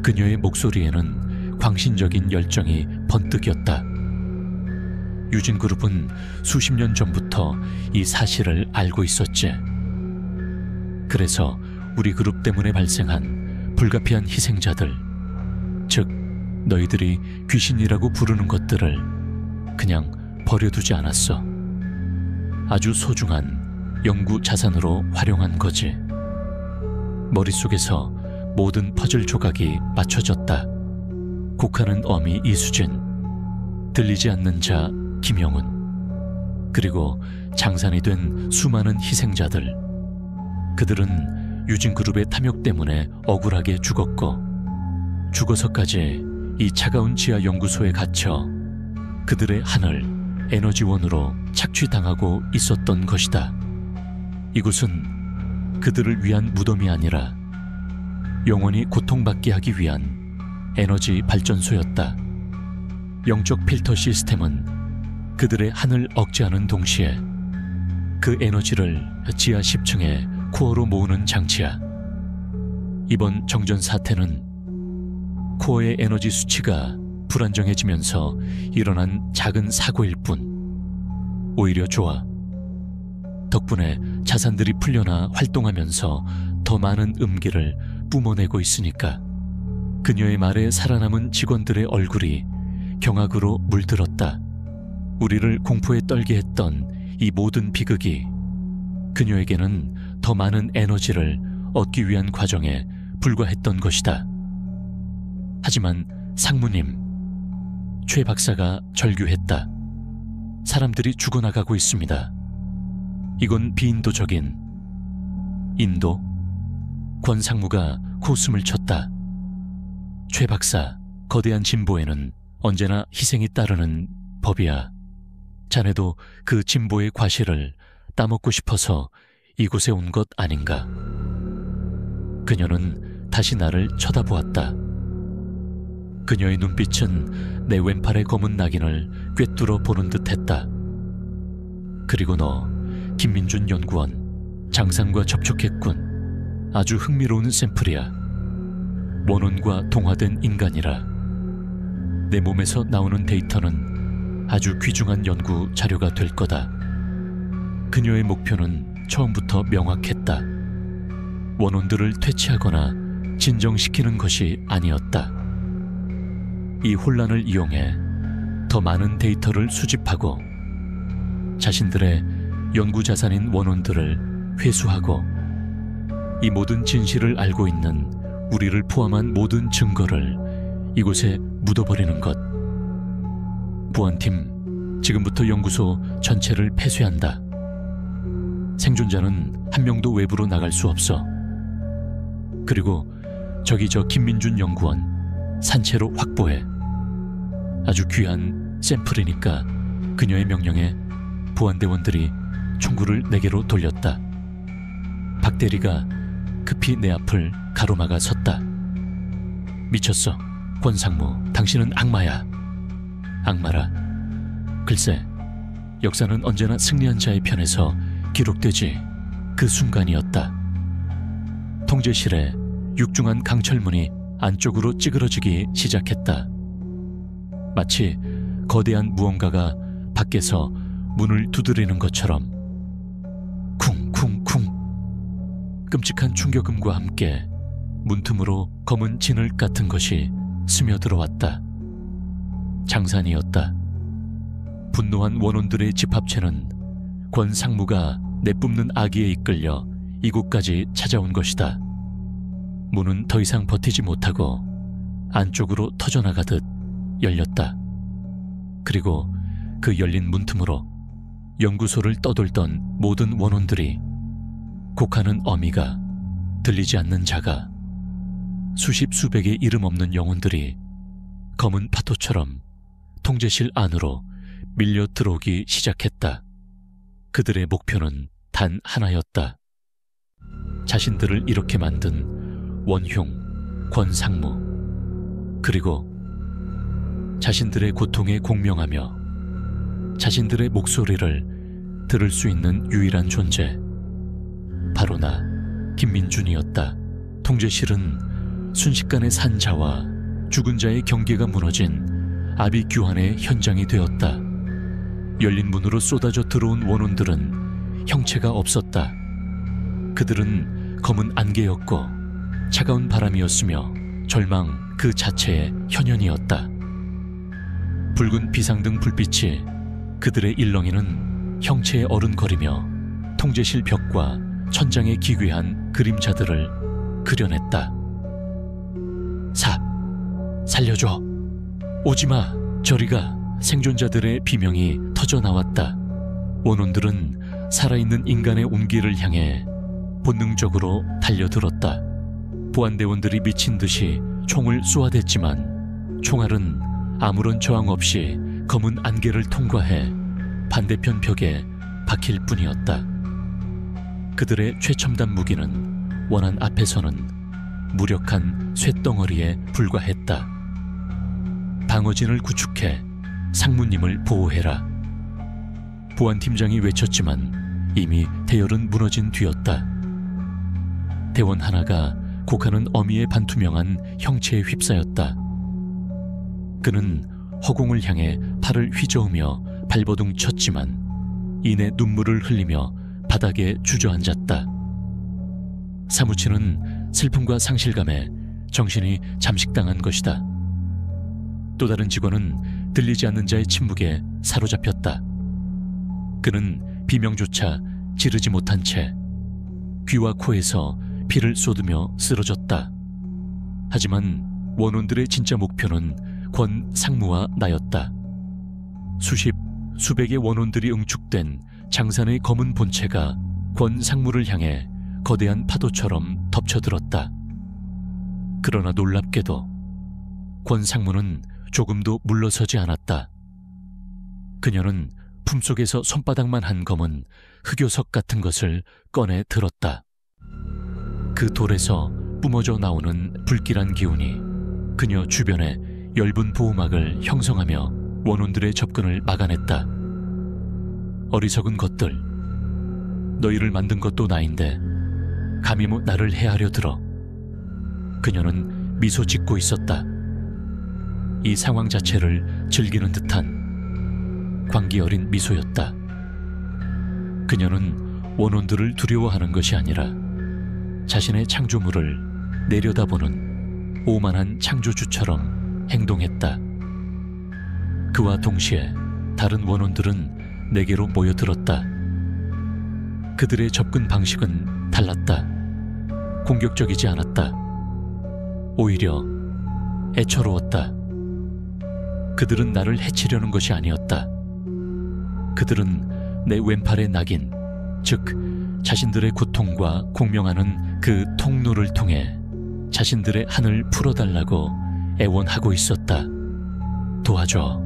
그녀의 목소리에는 광신적인 열정이 번뜩였다. 유진그룹은 수십 년 전부터 이 사실을 알고 있었지. 그래서 우리 그룹 때문에 발생한 불가피한 희생자들, 즉 너희들이 귀신이라고 부르는 것들을 그냥 버려두지 않았어. 아주 소중한 연구 자산으로 활용한 거지. 머릿속에서 모든 퍼즐 조각이 맞춰졌다. 곡하는 어미 이수진, 들리지 않는 자 김영훈, 그리고 장산이 된 수많은 희생자들. 그들은 유진그룹의 탐욕 때문에 억울하게 죽었고 죽어서까지 이 차가운 지하 연구소에 갇혀 그들의 하늘 에너지원으로 착취당하고 있었던 것이다. 이곳은 그들을 위한 무덤이 아니라 영원히 고통받게 하기 위한 에너지 발전소였다. 영적 필터 시스템은 그들의 한을 억제하는 동시에 그 에너지를 지하 10층의 코어로 모으는 장치야. 이번 정전 사태는 코어의 에너지 수치가 불안정해지면서 일어난 작은 사고일 뿐. 오히려 좋아. 덕분에 자산들이 풀려나 활동하면서 더 많은 음기를 뿜어내고 있으니까. 그녀의 말에 살아남은 직원들의 얼굴이 경악으로 물들었다. 우리를 공포에 떨게 했던 이 모든 비극이 그녀에게는 더 많은 에너지를 얻기 위한 과정에 불과했던 것이다. 하지만 상무님, 최 박사가 절규했다. 사람들이 죽어나가고 있습니다. 이건 비인도적인 인도? 권 상무가 코웃음을 쳤다. 최 박사, 거대한 진보에는 언제나 희생이 따르는 법이야. 자네도 그 진보의 과실을 따먹고 싶어서 이곳에 온 것 아닌가? 그녀는 다시 나를 쳐다보았다. 그녀의 눈빛은 내 왼팔의 검은 낙인을 꿰뚫어 보는 듯 했다. 그리고 너, 김민준 연구원, 장상과 접촉했군. 아주 흥미로운 샘플이야. 원혼과 동화된 인간이라. 내 몸에서 나오는 데이터는 아주 귀중한 연구 자료가 될 거다. 그녀의 목표는 처음부터 명확했다. 원혼들을 퇴치하거나 진정시키는 것이 아니었다. 이 혼란을 이용해 더 많은 데이터를 수집하고 자신들의 연구자산인 원혼들을 회수하고 이 모든 진실을 알고 있는 우리를 포함한 모든 증거를 이곳에 묻어버리는 것. 보안팀, 지금부터 연구소 전체를 폐쇄한다. 생존자는 한 명도 외부로 나갈 수 없어. 그리고 저기 저 김민준 연구원 산채로 확보해. 아주 귀한 샘플이니까 그녀의 명령에 보안대원들이 총구를 내게로 돌렸다. 박 대리가 급히 내 앞을 가로막아 섰다. 미쳤어. 권상무, 당신은 악마야. 악마라. 글쎄, 역사는 언제나 승리한 자의 편에서 기록되지. 그 순간이었다. 통제실에 육중한 강철문이 안쪽으로 찌그러지기 시작했다. 마치 거대한 무언가가 밖에서 문을 두드리는 것처럼. 쿵쿵쿵. 끔찍한 충격음과 함께 문틈으로 검은 진흙 같은 것이 스며들어왔다. 장산이었다. 분노한 원혼들의 집합체는 권 상무가 내뿜는 아기에 이끌려 이곳까지 찾아온 것이다. 문은 더 이상 버티지 못하고 안쪽으로 터져나가듯 열렸다. 그리고 그 열린 문틈으로 연구소를 떠돌던 모든 원혼들이, 곡하는 어미가, 들리지 않는 자가, 수십 수백의 이름 없는 영혼들이 검은 파도처럼 통제실 안으로 밀려 들어오기 시작했다. 그들의 목표는 단 하나였다. 자신들을 이렇게 만든 원흉, 권상무, 그리고 자신들의 고통에 공명하며 자신들의 목소리를 들을 수 있는 유일한 존재, 바로 나 김민준이었다. 통제실은 순식간에 산 자와 죽은 자의 경계가 무너진 아비규환의 현장이 되었다. 열린 문으로 쏟아져 들어온 원혼들은 형체가 없었다. 그들은 검은 안개였고 차가운 바람이었으며 절망 그 자체의 현현이었다. 붉은 비상등 불빛이 그들의 일렁이는 형체에 어른거리며 통제실 벽과 천장에 기괴한 그림자들을 그려냈다. 살려줘. 오지마. 저리가. 생존자들의 비명이 터져나왔다. 원혼들은 살아있는 인간의 온기를 향해 본능적으로 달려들었다. 보안대원들이 미친 듯이 총을 쏘아댔지만 총알은 아무런 저항 없이 검은 안개를 통과해 반대편 벽에 박힐 뿐이었다. 그들의 최첨단 무기는 원한 앞에서는 무력한 쇳덩어리에 불과했다. 방어진을 구축해 상무님을 보호해라. 보안팀장이 외쳤지만 이미 대열은 무너진 뒤였다. 대원 하나가 곡하는 어미의 반투명한 형체에 휩싸였다. 그는 허공을 향해 팔을 휘저으며 발버둥 쳤지만 이내 눈물을 흘리며 바닥에 주저앉았다. 사무치는 슬픔과 상실감에 정신이 잠식당한 것이다. 또 다른 직원은 들리지 않는 자의 침묵에 사로잡혔다. 그는 비명조차 지르지 못한 채 귀와 코에서 피를 쏟으며 쓰러졌다. 하지만 원혼들의 진짜 목표는 권 상무와 나였다. 수백의 원혼들이 응축된 장산의 검은 본체가 권 상무를 향해 거대한 파도처럼 덮쳐들었다. 그러나 놀랍게도 권 상무는 조금도 물러서지 않았다. 그녀는 품속에서 손바닥만 한 검은 흑요석 같은 것을 꺼내 들었다. 그 돌에서 뿜어져 나오는 불길한 기운이 그녀 주변에 엷은 보호막을 형성하며 원혼들의 접근을 막아냈다. 어리석은 것들, 너희를 만든 것도 나인데 감히 나를 해하려 들어. 그녀는 미소 짓고 있었다. 이 상황 자체를 즐기는 듯한 광기 어린 미소였다. 그녀는 원혼들을 두려워하는 것이 아니라 자신의 창조물을 내려다보는 오만한 창조주처럼 행동했다. 그와 동시에 다른 원혼들은 내게로 모여들었다. 그들의 접근 방식은 달랐다. 공격적이지 않았다. 오히려 애처로웠다. 그들은 나를 해치려는 것이 아니었다. 그들은 내 왼팔의 낙인, 즉 자신들의 고통과 공명하는 그 통로를 통해 자신들의 한을 풀어달라고 애원하고 있었다. 도와줘.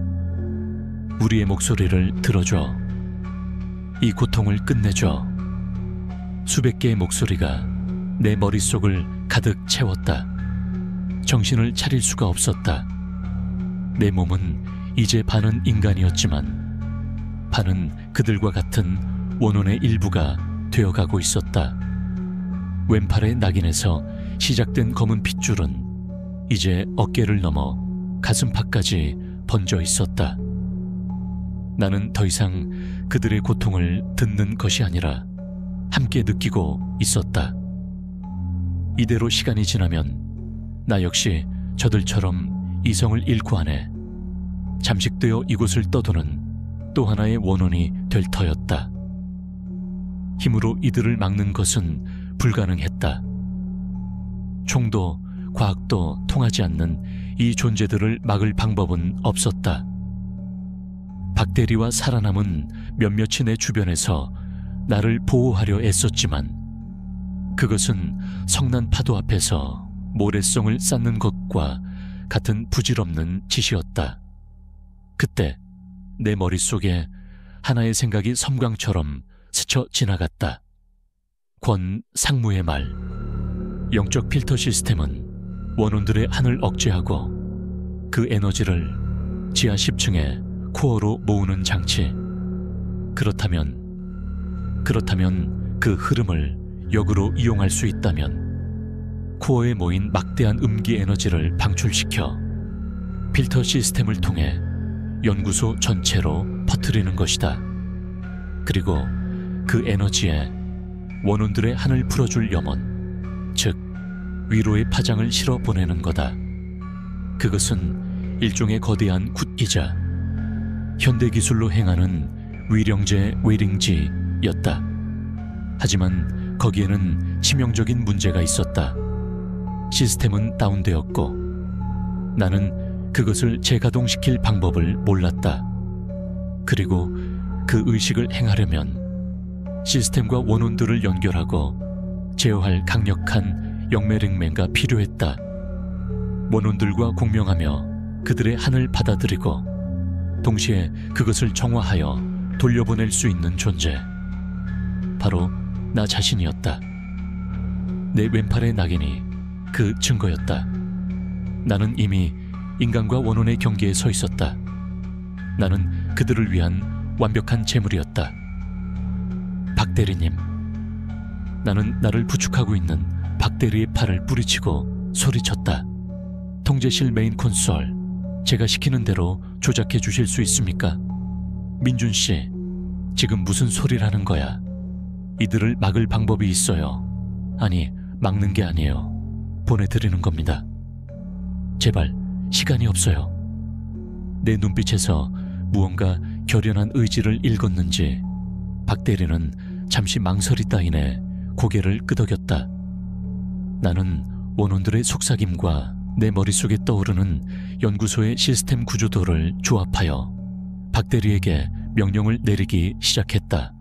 우리의 목소리를 들어줘. 이 고통을 끝내줘. 수백 개의 목소리가 내 머릿속을 가득 채웠다. 정신을 차릴 수가 없었다. 내 몸은 이제 반은 인간이었지만 반은 그들과 같은 원혼의 일부가 되어가고 있었다. 왼팔의 낙인에서 시작된 검은 핏줄은 이제 어깨를 넘어 가슴팍까지 번져 있었다. 나는 더 이상 그들의 고통을 듣는 것이 아니라 함께 느끼고 있었다. 이대로 시간이 지나면 나 역시 저들처럼 이성을 잃고 하네. 잠식되어 이곳을 떠도는 또 하나의 원혼이 될 터였다. 힘으로 이들을 막는 것은 불가능했다. 총도 과학도 통하지 않는 이 존재들을 막을 방법은 없었다. 박대리와 살아남은 몇몇이 내 주변에서 나를 보호하려 애썼지만 그것은 성난 파도 앞에서 모래성을 쌓는 것과 같은 부질없는 짓이었다. 그때 내 머릿속에 하나의 생각이 섬광처럼 스쳐 지나갔다. 권상무의 말. 영적 필터 시스템은 원혼들의 한을 억제하고 그 에너지를 지하 10층의 코어로 모으는 장치. 그렇다면 그 흐름을 역으로 이용할 수 있다면 코어에 모인 막대한 음기 에너지를 방출시켜 필터 시스템을 통해 연구소 전체로 퍼뜨리는 것이다. 그리고 그 에너지에 원혼들의 한을 풀어줄 염원, 즉 위로의 파장을 실어 보내는 거다. 그것은 일종의 거대한 굿이자 현대기술로 행하는 위령제 웨링지였다. 하지만 거기에는 치명적인 문제가 있었다. 시스템은 다운되었고 나는 그것을 재가동시킬 방법을 몰랐다. 그리고 그 의식을 행하려면 시스템과 원혼들을 연결하고 제어할 강력한 영매력매가 필요했다. 원혼들과 공명하며 그들의 한을 받아들이고 동시에 그것을 정화하여 돌려보낼 수 있는 존재. 바로 나 자신이었다. 내 왼팔의 낙인이 그 증거였다. 나는 이미 인간과 원혼의 경계에 서 있었다. 나는 그들을 위한 완벽한 제물이었다. 박대리님. 나는 나를 부축하고 있는 박대리의 팔을 뿌리치고 소리쳤다. 통제실 메인 콘솔, 제가 시키는 대로 조작해 주실 수 있습니까? 민준씨, 지금 무슨 소리를 하는 거야? 이들을 막을 방법이 있어요. 아니, 막는 게 아니에요. 보내드리는 겁니다. 제발, 시간이 없어요. 내 눈빛에서 무언가 결연한 의지를 읽었는지 박대리는 잠시 망설이 따위네 고개를 끄덕였다. 나는 원혼들의 속삭임과 내 머릿속에 떠오르는 연구소의 시스템 구조도를 조합하여 박대리에게 명령을 내리기 시작했다.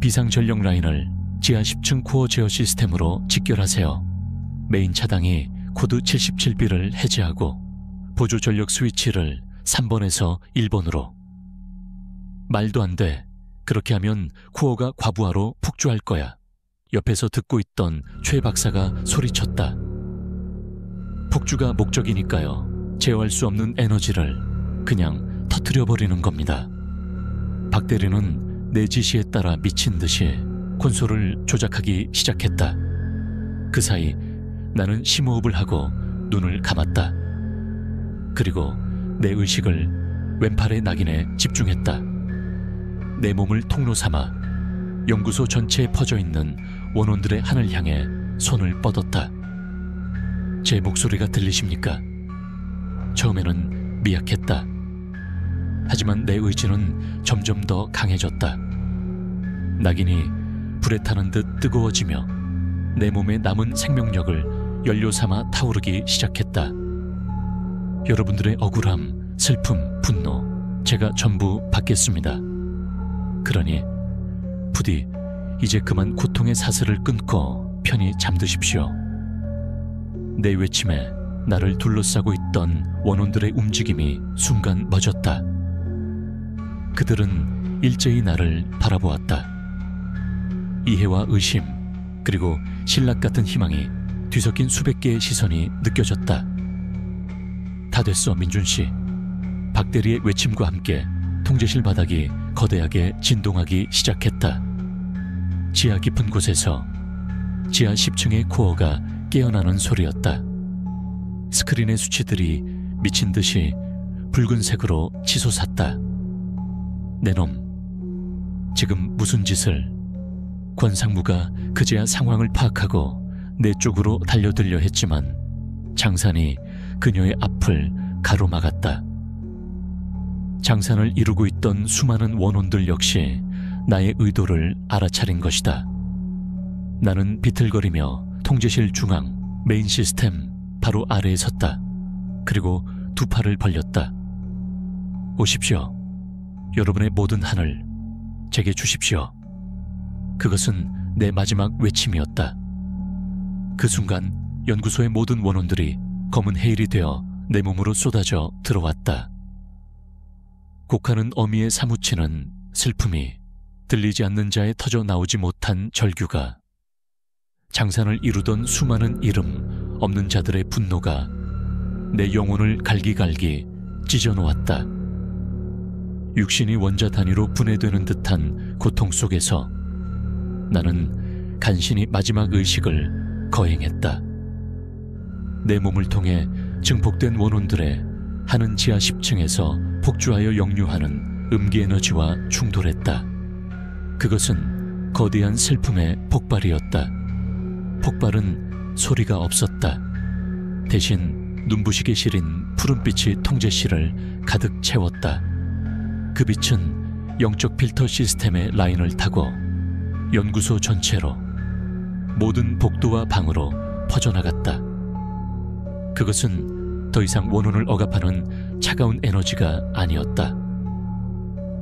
비상전력 라인을 지하 10층 코어 제어 시스템으로 직결하세요. 메인 차당이 코드 77B를 해제하고 보조 전력 스위치를 3번에서 1번으로. 말도 안 돼. 그렇게 하면 코어가 과부하로 폭주할 거야. 옆에서 듣고 있던 최 박사가 소리쳤다. 폭주가 목적이니까요. 제어할 수 없는 에너지를 그냥 터뜨려버리는 겁니다. 박대리는 내 지시에 따라 미친 듯이 콘솔을 조작하기 시작했다. 그 사이 나는 심호흡을 하고 눈을 감았다. 그리고 내 의식을 왼팔의 낙인에 집중했다. 내 몸을 통로 삼아 연구소 전체에 퍼져 있는 원혼들의 한을 향해 손을 뻗었다. 제 목소리가 들리십니까? 처음에는 미약했다. 하지만 내 의지는 점점 더 강해졌다. 낙인이 불에 타는 듯 뜨거워지며 내 몸에 남은 생명력을 연료 삼아 타오르기 시작했다. 여러분들의 억울함, 슬픔, 분노, 제가 전부 받겠습니다. 그러니 부디 이제 그만 고통의 사슬을 끊고 편히 잠드십시오. 내 외침에 나를 둘러싸고 있던 원혼들의 움직임이 순간 멎었다. 그들은 일제히 나를 바라보았다. 이해와 의심, 그리고 신락 같은 희망이 뒤섞인 수백 개의 시선이 느껴졌다. 다 됐어, 민준씨. 박대리의 외침과 함께 통제실 바닥이 거대하게 진동하기 시작했다. 지하 깊은 곳에서 지하 10층의 코어가 깨어나는 소리였다. 스크린의 수치들이 미친 듯이 붉은색으로 치솟았다. 내 놈, 지금 무슨 짓을? 권상무가 그제야 상황을 파악하고 내 쪽으로 달려들려 했지만 장산이 그녀의 앞을 가로막았다. 장산을 이루고 있던 수많은 원혼들 역시 나의 의도를 알아차린 것이다. 나는 비틀거리며 통제실 중앙 메인 시스템 바로 아래에 섰다. 그리고 두 팔을 벌렸다. 오십시오. 여러분의 모든 한을 제게 주십시오. 그것은 내 마지막 외침이었다. 그 순간 연구소의 모든 원혼들이 검은 헤일이 되어 내 몸으로 쏟아져 들어왔다. 곡하는 어미에 사무치는 슬픔이, 들리지 않는 자에 터져 나오지 못한 절규가, 장산을 이루던 수많은 이름 없는 자들의 분노가 내 영혼을 갈기갈기 찢어놓았다. 육신이 원자 단위로 분해되는 듯한 고통 속에서 나는 간신히 마지막 의식을 거행했다. 내 몸을 통해 증폭된 원혼들의 하는 지하 10층에서 폭주하여 역류하는 음기 에너지와 충돌했다. 그것은 거대한 슬픔의 폭발이었다. 폭발은 소리가 없었다. 대신 눈부시게 시린 푸른빛이 통제실을 가득 채웠다. 그 빛은 영적 필터 시스템의 라인을 타고 연구소 전체로, 모든 복도와 방으로 퍼져나갔다. 그것은 더 이상 원혼을 억압하는 차가운 에너지가 아니었다.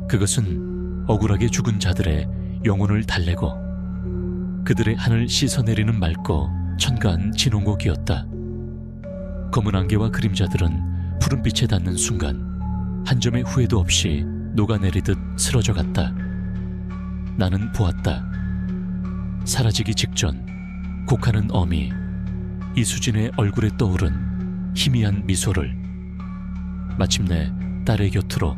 그것은 억울하게 죽은 자들의 영혼을 달래고 그들의 한을 씻어내리는 맑고 천가한 진홍옥이었다. 검은 안개와 그림자들은 푸른빛에 닿는 순간 한 점의 후회도 없이 녹아내리듯 쓰러져 갔다. 나는 보았다. 사라지기 직전 곡하는 어미 이수진의 얼굴에 떠오른 희미한 미소를, 마침내 딸의 곁으로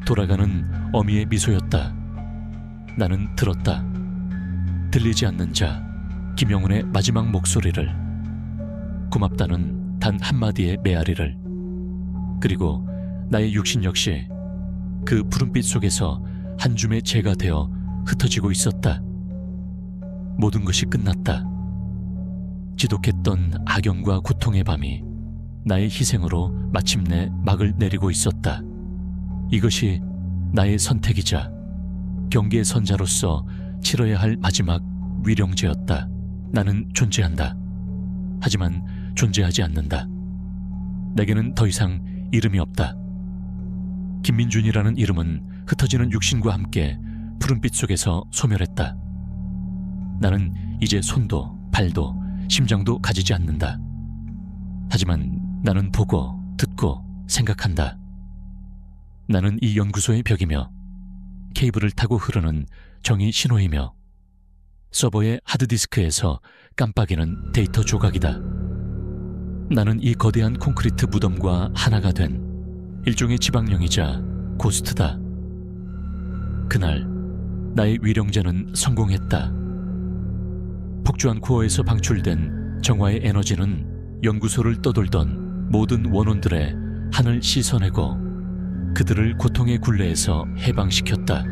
돌아가는 어미의 미소였다. 나는 들었다. 들리지 않는 자 김영훈의 마지막 목소리를, 고맙다는 단 한마디의 메아리를, 그리고 나의 육신 역시 그 푸른빛 속에서 한 줌의 재가 되어 흩어지고 있었다. 모든 것이 끝났다. 지독했던 악영과 고통의 밤이 나의 희생으로 마침내 막을 내리고 있었다. 이것이 나의 선택이자 경계의 선자로서 치러야 할 마지막 위령제였다. 나는 존재한다. 하지만 존재하지 않는다. 내게는 더 이상 이름이 없다. 김민준이라는 이름은 흩어지는 육신과 함께 푸른빛 속에서 소멸했다. 나는 이제 손도 발도 심장도 가지지 않는다. 하지만 나는 보고 듣고 생각한다. 나는 이 연구소의 벽이며 케이블을 타고 흐르는 정의 신호이며 서버의 하드디스크에서 깜빡이는 데이터 조각이다. 나는 이 거대한 콘크리트 무덤과 하나가 된 일종의 지방령이자 고스트다. 그날 나의 위령제는 성공했다. 폭주한 코어에서 방출된 정화의 에너지는 연구소를 떠돌던 모든 원혼들의 한을 씻어내고 그들을 고통의 굴레에서 해방시켰다.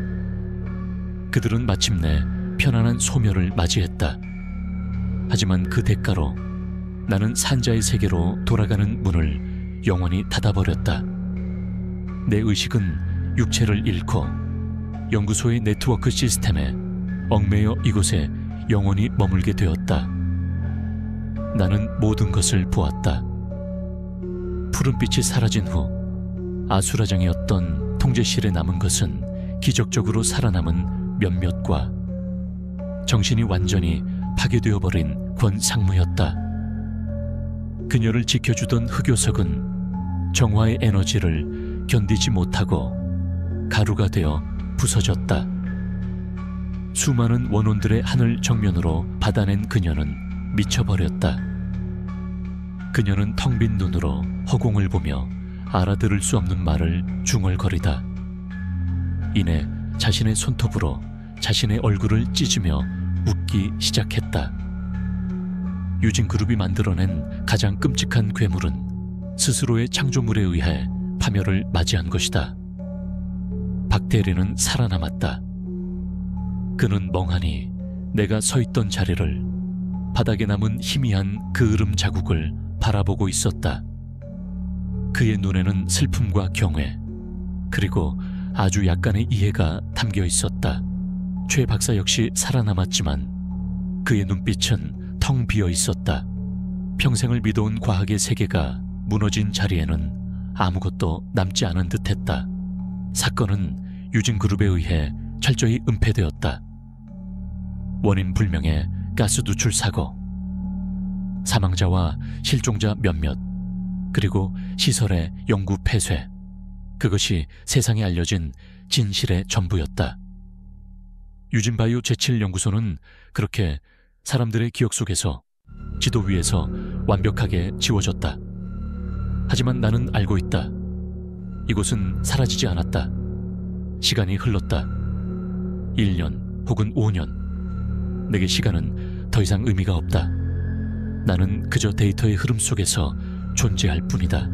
그들은 마침내 편안한 소멸을 맞이했다. 하지만 그 대가로 나는 산자의 세계로 돌아가는 문을 영원히 닫아버렸다. 내 의식은 육체를 잃고 연구소의 네트워크 시스템에 얽매여 이곳에 영원히 머물게 되었다. 나는 모든 것을 보았다. 푸른빛이 사라진 후 아수라장이었던 통제실에 남은 것은 기적적으로 살아남은 몇몇과 정신이 완전히 파괴되어 버린 권상무였다. 그녀를 지켜주던 흑요석은 정화의 에너지를 견디지 못하고 가루가 되어 부서졌다. 수많은 원혼들의 하늘 정면으로 받아낸 그녀는 미쳐버렸다. 그녀는 텅 빈 눈으로 허공을 보며 알아들을 수 없는 말을 중얼거리다. 이내 자신의 손톱으로 자신의 얼굴을 찢으며 웃기 시작했다. 유진그룹이 만들어낸 가장 끔찍한 괴물은 스스로의 창조물에 의해 파멸을 맞이한 것이다. 박대리는 살아남았다. 그는 멍하니 내가 서 있던 자리를, 바닥에 남은 희미한 그을음 자국을 바라보고 있었다. 그의 눈에는 슬픔과 경외, 그리고 아주 약간의 이해가 담겨 있었다. 최 박사 역시 살아남았지만 그의 눈빛은 텅 비어 있었다. 평생을 믿어온 과학의 세계가 무너진 자리에는 아무것도 남지 않은 듯했다. 사건은 유진그룹에 의해 철저히 은폐되었다. 원인 불명의 가스 누출 사고, 사망자와 실종자 몇몇, 그리고 시설의 영구 폐쇄. 그것이 세상에 알려진 진실의 전부였다. 유진바이오 제7연구소는 그렇게 사람들의 기억 속에서, 지도 위에서 완벽하게 지워졌다. 하지만 나는 알고 있다. 이곳은 사라지지 않았다. 시간이 흘렀다. 1년 혹은 5년. 내게 시간은 더 이상 의미가 없다. 나는 그저 데이터의 흐름 속에서 존재할 뿐이다.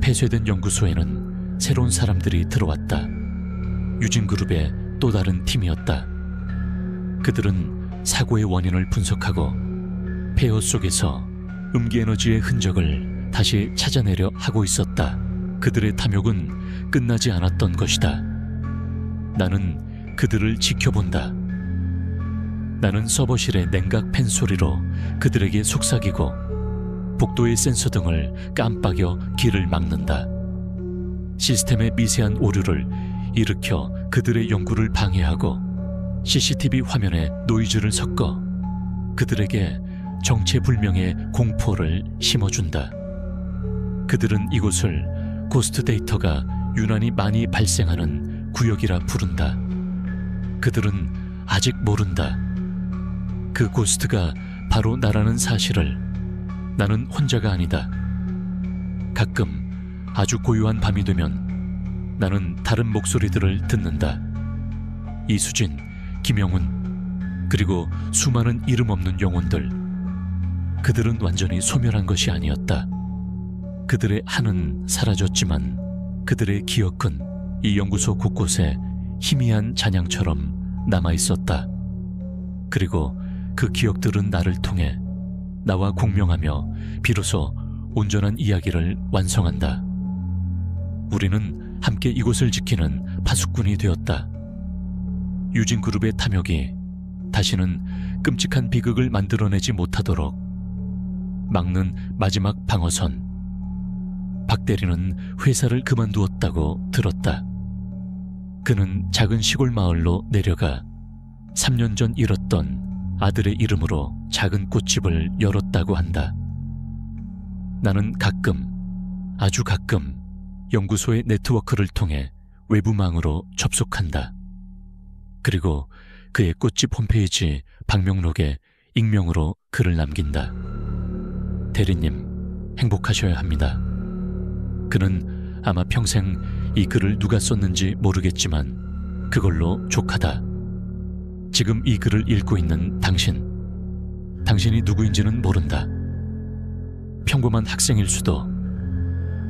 폐쇄된 연구소에는 새로운 사람들이 들어왔다. 유진그룹의 또 다른 팀이었다. 그들은 사고의 원인을 분석하고 폐허 속에서 음기에너지의 흔적을 다시 찾아내려 하고 있었다. 그들의 탐욕은 끝나지 않았던 것이다. 나는 그들을 지켜본다. 나는 서버실의 냉각 팬 소리로 그들에게 속삭이고 복도의 센서 등을 깜빡여 길을 막는다. 시스템의 미세한 오류를 일으켜 그들의 연구를 방해하고 CCTV 화면에 노이즈를 섞어 그들에게 정체불명의 공포를 심어준다. 그들은 이곳을 고스트 데이터가 유난히 많이 발생하는 구역이라 부른다. 그들은 아직 모른다. 그 고스트가 바로 나라는 사실을. 나는 혼자가 아니다. 가끔 아주 고요한 밤이 되면 나는 다른 목소리들을 듣는다. 이수진, 김영훈, 그리고 수많은 이름 없는 영혼들. 그들은 완전히 소멸한 것이 아니었다. 그들의 한은 사라졌지만 그들의 기억은 이 연구소 곳곳에 희미한 잔향처럼 남아있었다. 그리고 그 기억들은 나를 통해 나와 공명하며 비로소 온전한 이야기를 완성한다. 우리는 함께 이곳을 지키는 파수꾼이 되었다. 유진그룹의 탐욕이 다시는 끔찍한 비극을 만들어내지 못하도록 막는 마지막 방어선. 박 대리는 회사를 그만두었다고 들었다. 그는 작은 시골 마을로 내려가 3년 전 잃었던 아들의 이름으로 작은 꽃집을 열었다고 한다. 나는 가끔, 아주 가끔 연구소의 네트워크를 통해 외부망으로 접속한다. 그리고 그의 꽃집 홈페이지 방명록에 익명으로 글을 남긴다. 대리님, 행복하셔야 합니다. 그는 아마 평생 이 글을 누가 썼는지 모르겠지만 그걸로 족하다. 지금 이 글을 읽고 있는 당신이 누구인지는 모른다. 평범한 학생일 수도,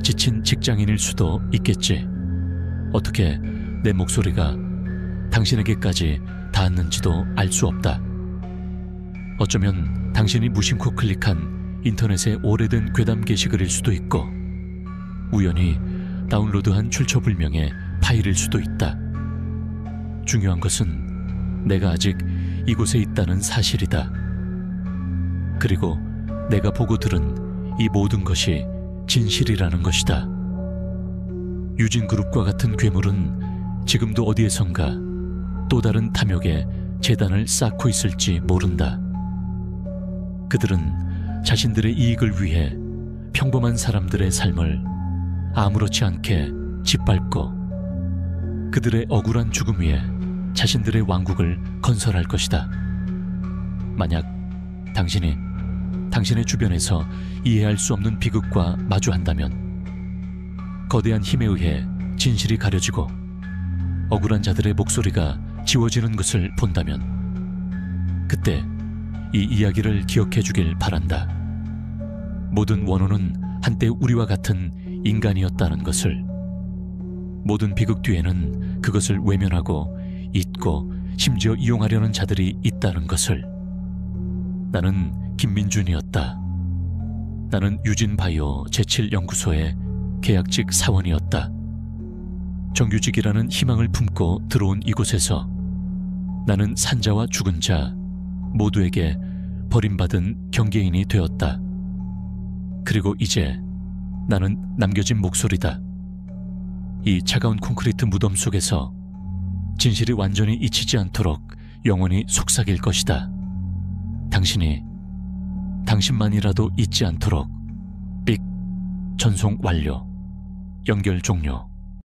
지친 직장인일 수도 있겠지. 어떻게 내 목소리가 당신에게까지 닿았는지도 알 수 없다. 어쩌면 당신이 무심코 클릭한 인터넷의 오래된 괴담 게시글일 수도 있고 우연히 다운로드한 출처불명의 파일일 수도 있다. 중요한 것은 내가 아직 이곳에 있다는 사실이다. 그리고 내가 보고 들은 이 모든 것이 진실이라는 것이다. 유진그룹과 같은 괴물은 지금도 어디에선가 또 다른 탐욕의 재단을 쌓고 있을지 모른다. 그들은 자신들의 이익을 위해 평범한 사람들의 삶을 아무렇지 않게 짓밟고 그들의 억울한 죽음 위에 자신들의 왕국을 건설할 것이다. 만약 당신의 주변에서 이해할 수 없는 비극과 마주한다면, 거대한 힘에 의해 진실이 가려지고 억울한 자들의 목소리가 지워지는 것을 본다면 그때 이 이야기를 기억해 주길 바란다. 모든 원혼은 한때 우리와 같은 인간이었다는 것을. 모든 비극 뒤에는 그것을 외면하고 잊고 심지어 이용하려는 자들이 있다는 것을. 나는 김민준이었다. 나는 유진바이오 제7연구소의 계약직 사원이었다. 정규직이라는 희망을 품고 들어온 이곳에서 나는 산자와 죽은 자 모두에게 버림받은 경계인이 되었다. 그리고 이제 나는 남겨진 목소리다. 이 차가운 콘크리트 무덤 속에서 진실이 완전히 잊히지 않도록 영원히 속삭일 것이다. 당신만이라도 잊지 않도록. 삑 전송 완료. 연결 종료.